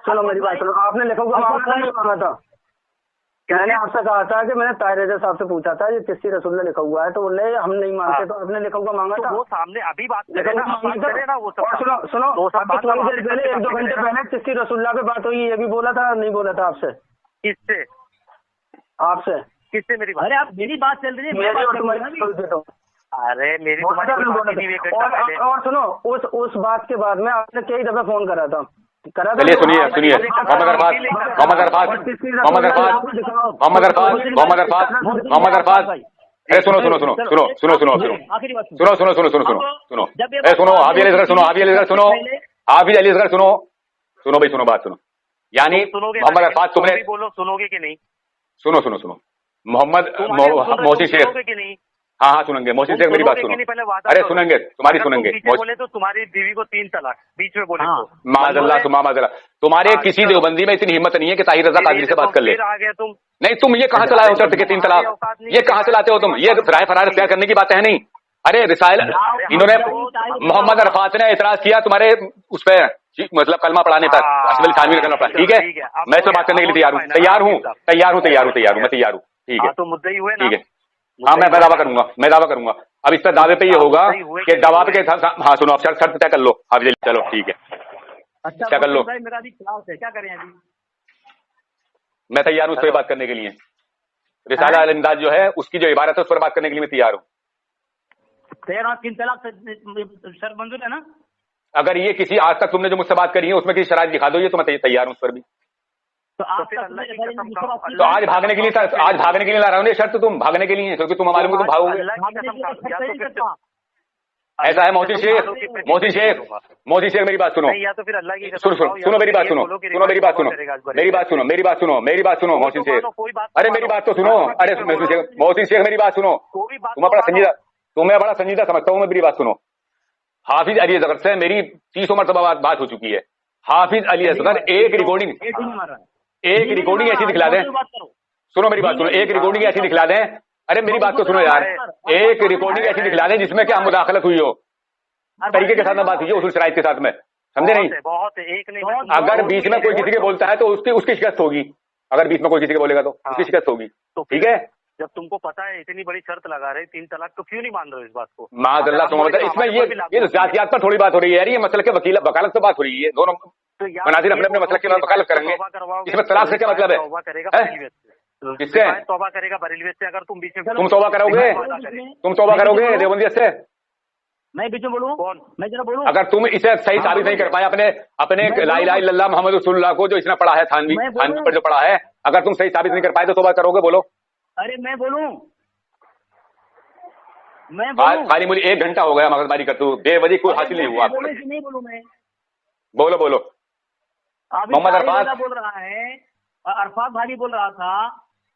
सुनो मेरी बात सुनो, आपने लिखोगे मांगा था, मैंने आपसे कहा था कि मैंने ताहिर रजा साहब से पूछा था ये किसी रसूल ने लिखा हुआ है, तो बोले हम नहीं मानते, तो आपने लिखा हुआ मांगा था। वो सामने अभी बात करें ना, वो सब सुनो थोड़ी देर पहले 1-2 घंटे पहले किसी रसूलुल्लाह पे बात हुई, ये भी बोला था नहीं बोला था आपसे? किससे? आपसे। किससे मेरी बात? अरे आप मेरी बात चल रही है, अरे मेरी और सुनो उस बात के बाद में आपने कई दफा फोन करा था। चलिए सुनिए मोहम्मद अरफात अरे सुनो हाफिज अली असगर सुनो भाई, सुनो बात सुनो। यानी मोहम्मद अरफात तुमने बोलो, सुनोगे कि नहीं? सुनो मोहम्मद मोहसिन शेख कि नहीं? हाँ सुनेंगे। मोहसिन शेख मेरी बात सुनो, अरे सुनेंगे, तुम्हारी सुनेंगे। बोले तो तुम्हारी बीवी को 3 तलाक बीच में बोले। माज़अल्लाह तुम्हारे किसी देवबंदी में इतनी हिम्मत नहीं है कि ताहिर रजा कादरी से बात कर ले। आ गया तुम नहीं, तुम ये कहाँ चलाए हो चर्च के 3 तलाक, ये कहाँ से लाते हो तुम? ये राय फरार इख्तियार करने की बात है नहीं। अरे रिसाइल इन्होंने मोहम्मद अरफात ने एतराज किया तुम्हारे उस पे, मतलब कलमा पढ़ाने पर, असफल थानवी का कलमा पढ़ा। ठीक है, मैं तो बात करने के लिए तैयार हूँ, मैं तैयार हूँ, मैं तैयार हूँ। ठीक है, तो मुद्दई हुए, ठीक है। हाँ मैं दावा करूंगा। अब इस पर दावे पे ये होगा कि दबाव के साथ, हाँ सुनो आप शर्त तय कर लो। हाँ चलो ठीक है, अच्छा क्या कर लो, मेरा भी क्लास है, क्या करें अभी? मैं तैयार हूँ उस पर बात करने के लिए। रिसाला अल इमदाद जो है उसकी जो इबारत है उस पर बात करने के लिए मैं तैयार हूँ। 3 तलाक शर्त मंजूर है ना? अगर ये किसी आज तक तुमने जो मुझसे बात करी है उसमें किसी शराइत दिखा दो, ये तो मैं तैयार हूँ उस पर भी। तो आज भागने के लिए ला रहा हूँ शर्त, तुम भागने के लिए, क्योंकि तुम हमारे को तुम भागोगे। ऐसा है मोहसिन शेख मेरी बात सुनो, सुनो मेरी बात सुनो मोहसिन शेख, अरे मेरी बात तो सुनो। अरे मोहसिन शेख मेरी बात सुनो, तुम्हें बड़ा संजीदा समझता हूँ मैं, मेरी बात सुनो। हाफिज अली असगर से मेरी 30 मरतबा बात हो चुकी है। हाफिज अली असगर एक रिकॉर्डिंग ऐसी दिखला दें, सुनो मेरी बात सुनो, एक रिकॉर्डिंग ऐसी दिखला दें, अरे मेरी बात तो सुनो यार, एक रिकॉर्डिंग ऐसी दिखला दें जिसमें क्या मुदाखलत हुई हो, तरीके के साथ में बात हुई हो, उसूल शराइत के साथ में, समझे नहीं? बहुत एक नहीं, अगर बीच में कोई किसी के बोलता है तो उसकी शिकस्त होगी, अगर बीच में कोई किसी को बोलेगा तो उसकी शिकस्त होगी। तो ठीक है, जब तुमको पता है इतनी बड़ी शर्त लगा रहे 3 तलाक, तो क्यों नहीं मान रहे हो इस बात को? माज़अल्लाह इसमें ये तो जातियात पर थोड़ी बात हो रही है यार, ये मसले के वकालत पे बात हो रही है। दोनों मनाजिर अपने अपने मसले की वकालत करेंगे, इसमें तलाक से क्या मतलब है? किससे तौबा करेगा? बरेलवी से। अगर तुम बीच में तुम तौबा करोगे, तुम तौबा करोगे देवबंदी से? मैं बीच में बोलूं? कौन? मैं जरा बोलूं? अगर तुम इसे सही साबित नहीं कर पाए अपने ला इलाहा इल्लल्लाह मोहम्मद रसूलुल्लाह को जो इसने पढ़ा है, थानवी पर जो पढ़ा है, अगर तुम सही साबित नहीं कर पाए तो तौबा करोगे? बोलो। अरे मैं बोलूं? खाली मुझे 1 घंटा हो गया मगजमारी करते हुए, बेवजह कोई हासिल नहीं हुआ। नहीं बोलूं मैं? बोलो बोलो। मोहम्मद अरफात बोल रहा है, अरफात भाई बोल रहा था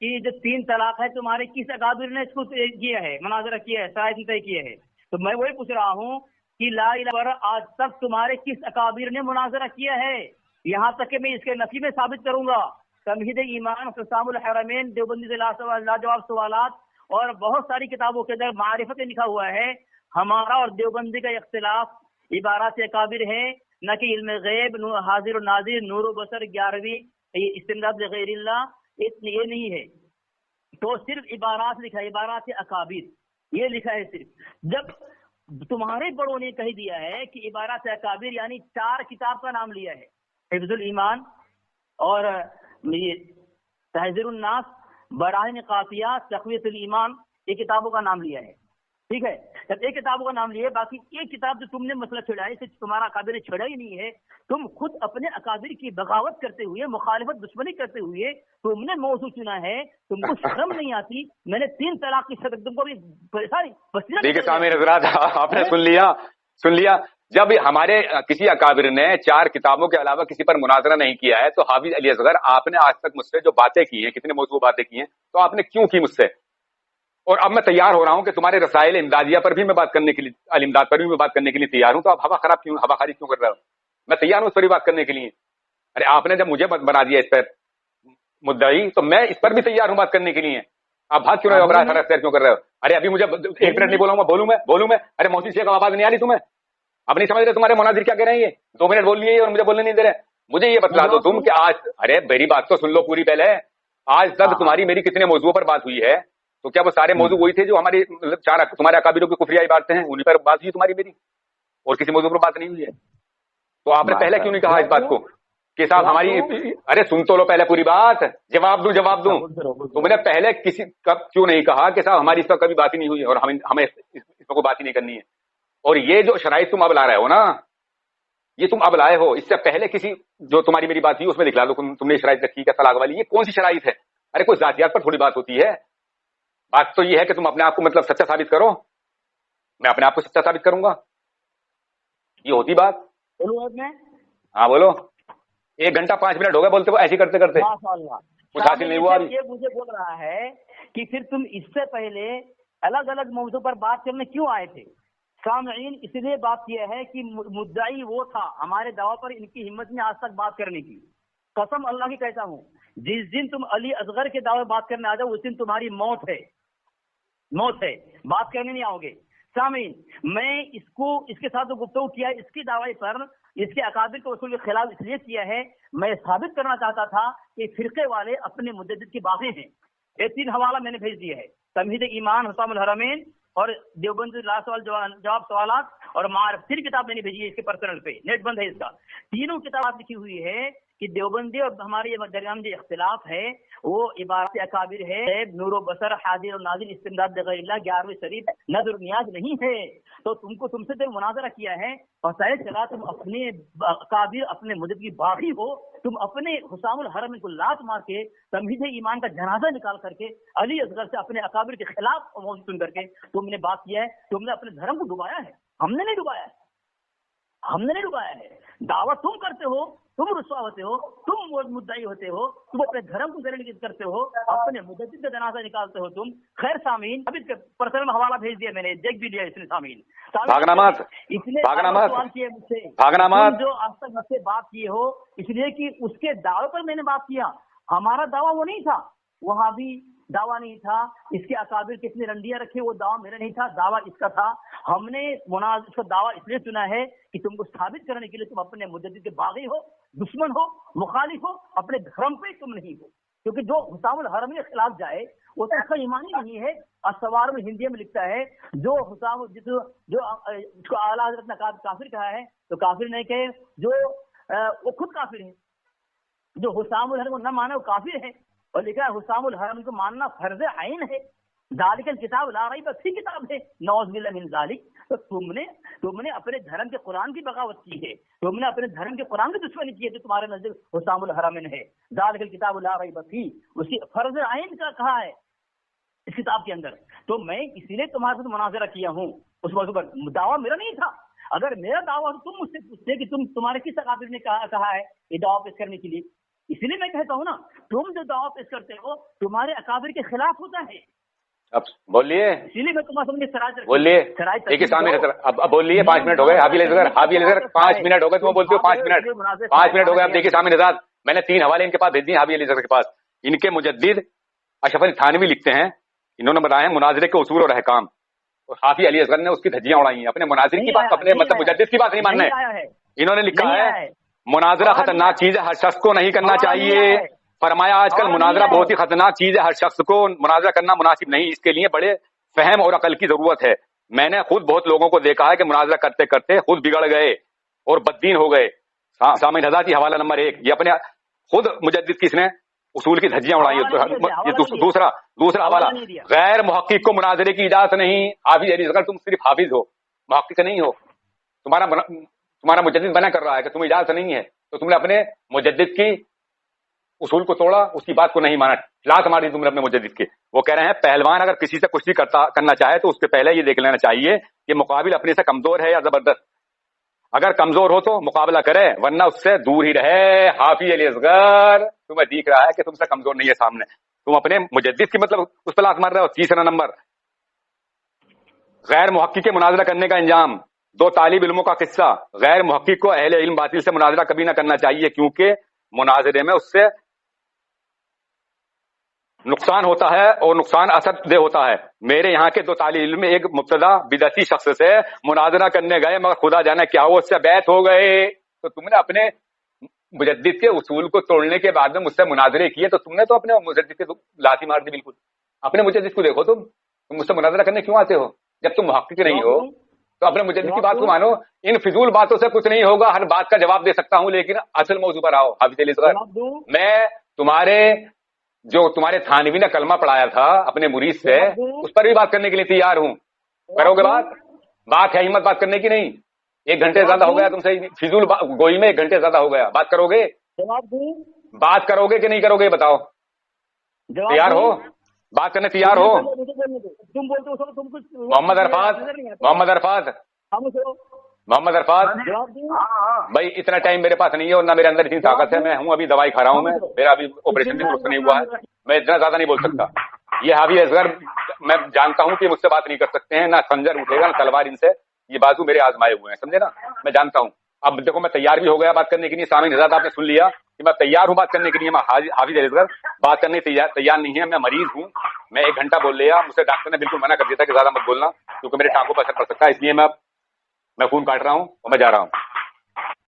कि जो 3 तलाक है तुम्हारे किस अकाबिर ने इसको किया है, मुनाजरा किया है, शायद तय किया है। तो मैं वही पूछ रहा हूँ कि ला इलाहा पर आज तक तुम्हारे किस अकाबिर ने मुनाजरा किया है? यहाँ तक कि मैं इसके नफी में साबित करूंगा। तमहीद ईमान, ख़िसामुल हरमैन, देवबंदी से लाजवाब सवालात और बहुत सारी किताबों के अंदर मारिफत लिखा हुआ है। हमारा और देवबंदी का इख्तिलाफ इबारात अकाबिर है, न कि इल्म गैब, हाजिर और नाजिर, नूर व बसर, 11वीं इस्तिमदाद गैरिल्लाह, ये नहीं है। तो सिर्फ इबारात लिखा है, इबारात अकाबिर ये लिखा है सिर्फ। जब तुम्हारे बड़ों ने कह दिया है कि इबारात अकाबिर यानी 4 किताब का नाम लिया है, हिफ्जुल ईमान और तहज़ीरुन नास, बराहिन काफिया, तक़वियतुल ईमान, ये किताबों का नाम लिया है। ठीक है, जब एक किताबों का नाम लिया, बाकी एक किताब जो तुमने मसला छेड़ा है, तुम्हारा अकाबिर ने छेड़ा ही नहीं है। तुम खुद अपने अकाबिर की बगावत करते हुए, मुखालिफत, दुश्मनी करते हुए तुमने मौजू चुना है। तुमको शर्म नहीं आती? मैंने 3 तलाक की शर्त तुमको भी देखिए सामने हज़रात, आपने सुन लिया। जब हमारे किसी अकाबिर ने 4 किताबों के अलावा किसी पर मुनाजरा नहीं किया है, तो हाफिज अली असगर आपने आज तक मुझसे जो बातें की हैं, कितने मौजूद बातें की हैं, तो आपने क्यों की मुझसे? और अब मैं तैयार हो रहा हूं कि तुम्हारे रसाइल इमदादिया पर भी मैं बात करने के लिए, अल इमदाद पर भी मैं बात करने के लिए तैयार हूं। तो आप हवाखारी क्यों कर रहे हो? मैं तैयार हूं इस पर भी बात करने के लिए। अरे आपने जब मुझे बना दिया इस पर मुद्दाई, तो मैं इस पर भी तैयार हूं बात करने के लिए। आप भाग क्यों रहे हो? हमारा क्यों कर रहे हो? अरे अभी मुझे 1 मिनट नहीं बोलूंगा, बोलूं मैं? अरे मोहसिन शेख आवाज नहीं आ रही तुम्हें? अब नहीं समझ रहे तुम्हारे मुनाजिर क्या कह रहे हैं? ये 2 मिनट बोल लिए और मुझे बोलने नहीं दे रहे। मुझे ये बतला दो तुम कि आज, अरे मेरी बात तो सुन लो पूरी पहले। आज तक तुम्हारी मेरी कितने मौजूदों पर बात हुई है? तो क्या वो सारे मौजू वही थे जो हमारी 4 तुम्हारे अकाबिरों की कुफरिया बातें हैं, उन्हीं पर बात हुई तुम्हारी मेरी, और किसी मौजू पर बात नहीं हुई है? तो आपने पहले क्यों नहीं कहा इस बात को कि साहब हमारी, अरे सुन तो लो पहले पूरी बात, जवाब दूं। तो मैंने पहले किसी कब क्यों नहीं कहा कि साहब हमारी इस पर कभी बात ही नहीं हुई और हमें इस पर कोई बात ही नहीं करनी है? और ये जो शराइत तुम अब ला रहे हो ना, ये तुम अब लाए हो, इससे पहले किसी जो तुम्हारी मेरी बात हुई उसमें दिखला दो तुमने शराइत रखी क्या तलाक वाली? ये कौन सी शराइत है? अरे कोई जातियात पर थोड़ी बात होती है। बात तो ये है कि तुम अपने आप को मतलब सच्चा साबित करो, मैं अपने आप को सच्चा साबित करूंगा, ये होती बात। बोलो मैं? हाँ बोलो। 1 घंटा 5 मिनट हो गए बोलते हुए, ऐसे करते करते कुछ हासिल नहीं हुआ। ये मुझे बोल रहा है कि फिर तुम इससे पहले अलग अलग मौजू पर बात करने क्यों आए थे? सामईन इसलिए बात किया है कि मुद्दाई वो था, हमारे दावा पर इनकी हिम्मत नहीं आज तक बात करने की। कसम अल्लाह की कहता हूँ, जिस दिन तुम अली असगर के दावे बात करने आ जाओ उस दिन तुम्हारी मौत है, बात करने नहीं आओगे। सामीन, मैं इसके साथ जो गुफ्तगू किया इसकी दावे पर, इसके अकाबिर के उसूल के खिलाफ इसलिए किया है, मैं साबित करना चाहता था कि फिरके वाले अपने मुद्दत के बागी हैं। ये 3 हवाला मैंने भेज दिया है, तमहीद ईमान, हुसामुल हरमैन और देवबंदी जवाब सवालात और मारिफ। 3 किताब मैंने भेजी है इसके पर्सनल पे, नेट बंद है इसका। तीनों किताब लिखी हुई है कि देवबंदी और हमारे दरमियान जो इख्तिलाफ है वो इबारत अकाबिर है, नूर व बसर, हाजिर और नाजिर, इस्तिमदाद गैरिल्लाह, 11वीं शरीफ, नज़र नियाज नहीं है। तो तुमसे जब मुनाजरा किया है और शायद चला तुम अपने अकाबिर, अपने मुद्दत की बागी हो, तुम अपने हुसामुल हरम को लात मार के तमहीद ईमान का जनाजा निकाल करके अली असगर से अपने अकाबिर के खिलाफ मौजूद सुन करके तुमने बात किया है। तुमने अपने धर्म को डुबाया है, हमने नहीं डुबाया है। दावा तुम करते हो, तुम रुस्वा होते हो, तुम मुद्दाई होते हो, तुम अपने धर्म को करते हो, अपने मुद्दत का जनाजा निकालते हो तुम। खैर सामीन, अभी पर्सनल में हवाला भेज दिया मैंने, देख भी लिया इसने। सामीन भागना मत, इसलिए सवाल किया मुझसे, भागना मत, जो आज तक मुझसे बात किए हो, इसलिए कि उसके दावे पर मैंने बात किया। हमारा दावा वो नहीं था, वहां भी दावा नहीं था, इसके अकाबिर कितने रंडियां रखे वो दावा मेरा नहीं था, दावा इसका था। हमने इसको दावा इसलिए चुना है कि तुमको साबित करने के लिए तुम अपने मुद्दत के बागी हो, दुश्मन हो, मुखालिफ हो, अपने धर्म पे तुम नहीं हो। کیونکہ جو حسام الحرمین کے خلاف جائے وہ تو اس کا ایمان ہی نہیں ہے. السوار میں ہندی میں لکھتا ہے جو حسام جو اس کو اعلیٰ حضرت نے کافر کہا ہے تو کافر نہیں کہے جو وہ خود کافر ہے. جو حسام الحرم کو نہ مانے وہ کافر ہے. اور لکھا ہے حسام الحرم کو ماننا فرض عین ہے. ذالک الکتاب لا ریب فیہ کتاب ہے. نعوذ باللہ من ذالک. تو تم نے اپنے دھرم کے قرآن کی بغاوت کی ہے. تم نے اپنے دھرم کے قرآن کی دشمنی کی ہے جو تمہارے نزدیک حسام الحرمین ہے. ذالک الکتاب لا ریب فیہ اسی فرض عین کا کہا ہے اس کتاب کے اندر. تو میں اسی لیے تمہارے ساتھ مناظرہ کیا ہوں. اس موضوع پر دعویٰ میرا نہیں تھا. اگر میرا دعویٰ تم مجھ سے پوچھتے کہ تمہارے کس اکابر نے کہا ہے یہ دعویٰ پیش کرنے کے لیے. اسی لیے میں کہتا ہوں نا تم جو دعویٰ پیش کرتے ہو تمہارے اکابر کے خلاف ہوتا ہے. اب بولیے, اسی لیے میں تمہارے سامنے بولیے, ایک ہی سامنے اب بولیے. 5 منٹ ہو گئے. حابیل اصغر 5 منٹ ہو گئے. تم بولتے ہو 5 منٹ ہو گئے. اب دیکھیے سامنے نژاد, میں نے 3 حوالے ان کے پاس بھیج دیے حابیل اصغر کے پاس. ان کے مجدد اشرف علی تھانوی لکھتے ہیں, انہوں نے بتایا مناظرے کے اصول اور احکام, اور حافظ علی اصغر نے اس کی دھجیاں اڑائی ہیں. اپنے مناظر کی بات, اپنے مطلب مجدد کی بات نہیں ماننا ہے. انہوں نے لکھا ہے مناظرہ خطرناک چیز ہے, ہر شخص کو نہیں کرنا چاہیے. فرمایا آج کل مناظرہ بہت ہی خطرناک چیز ہے, ہر شخص کو مناظرہ کرنا مناسب نہیں, اس کے لیے بڑے فہم اور عقل کی ضرورت ہے. میں نے خود بہت لوگوں کو دیکھا ہے کہ مناظرہ کرتے کرتے خود بگڑ گئے اور بددین ہو گئے. سامعین حضرات یہ حوالہ نمبر 1, یہ اپنے خود مجدد کس نے اصول کی دھجیاں اڑائی. یہ دوسرا حوالہ, غیر محقق کو مناظرے کی اجازت نہیں. حافظ علی اصغر تم صرف حافظ ہو, محقق نہیں ہو. تمہارا مجدد بنا کر رہا ہے کہ تمہیں اجازت نہیں ہے, تو تم نے اپنے مجدد کی اصول کو توڑا, اس کی بات کو نہیں مانا, لات مار دی تم نے اپنے مجدد کے. وہ کہہ رہے ہیں پہلوان اگر کسی سے کشتی کرنا چاہے تو اس سے پہلے یہ دیکھ لینا چاہیے کہ مقابل اپنے سے کمزور ہے یا زبردست. اگر کمزور ہو تو مقابلہ کرے, ورنہ اس سے دور ہی رہے. حافظ علی اصغر تمہیں دیکھ رہا ہے کہ تم سے کمزور نہیں ہے سامنے, تم اپنے مجدد کی مطلب اس پہ لات مار رہے ہو. 3 نمبر, غیر محقق کے مناظرہ کرنے کا انجام. 2 طالب علموں کا قصہ. غیر محقق کو اہل علم باطل سے مناظرہ کبھی نہ کرنا چاہیے, کیونکہ مناظرے میں اس سے نقصان ہوتا ہے اور نقصان اثر دہ ہوتا ہے. میرے یہاں کے 2 طالب علم ایک مبتدا بدعتی شخص سے مناظرہ کرنے گئے, مگر خدا جانے کیا وہ اس سے بیعت ہو گئے. تو تم نے اپنے مجدد کے اصول کو توڑنے کے بعد میں مجھ سے مناظرے کیے, تو تم نے تو اپنے مجدد کے لاٹھی مار دی. بالکل اپنے مجدد کو دیکھو, تم مجھ سے مناظرہ کرنے کیوں آتے ہو جب تم محقق نہیں ہو؟ تو اپنے مجدد کی بات کو مانو. ان فضول باتوں سے کچھ نہیں ہوگا, ہر بات کا جواب دے سکتا ہوں, لیکن اصل موضوع پر آؤ. حافظ علی اصغر, میں تمہارے تھانوی نے کلمہ پڑھایا تھا اپنے مرید سے, اس پر بھی بات کرنے کے لیے تیار ہوں. کرو گے بات ہے ہمت بات کرنے کی نہیں. 1 گھنٹے زیادہ ہو گیا تم سے فضول گوئی میں, 1 گھنٹے زیادہ ہو گیا. بات کرو گے کہ نہیں کرو گے بتاؤ؟ تیار ہو بات کرنے؟ تیار ہو؟ محمد عرفات بھائی اتنا ٹائم میرے پاس نہیں ہے اور نہ میرے اندر اتنی طاقت ہے. میں ہوں ابھی دوائی کھا رہا ہوں, میرا ابھی آپریشن بھی درست نہیں ہوا ہے, میں اتنا زیادہ نہیں بول سکتا. یہ حافظ اصغر میں جانتا ہوں کہ مجھ سے بات نہیں کر سکتے ہیں, نہ خنجر اٹھے گا نہ تلوار ان سے. یہ بازو میرے آزمائے ہوئے ہیں, سمجھے نا, میں جانتا ہوں. اب دیکھو میں تیار بھی ہو گیا بات کرنے کے لیے. سامعین حضرات آپ نے سن لیا کہ میں تیار ہوں بات کرنے کے لیے. میں حافظ علی اصغر بات کرنے تیار نہیں ہے. میں مریض ہوں, میں 1 گھنٹہ بول لیا, مجھ سے ڈاکٹر نے بالکل منع کر دیا تھا کہ زیادہ مت بولنا کیونکہ میرے ٹانگوں پر اثر پڑ سکتا ہے. اس لیے میں فون کاٹ رہا ہوں اور میں جا رہا ہوں.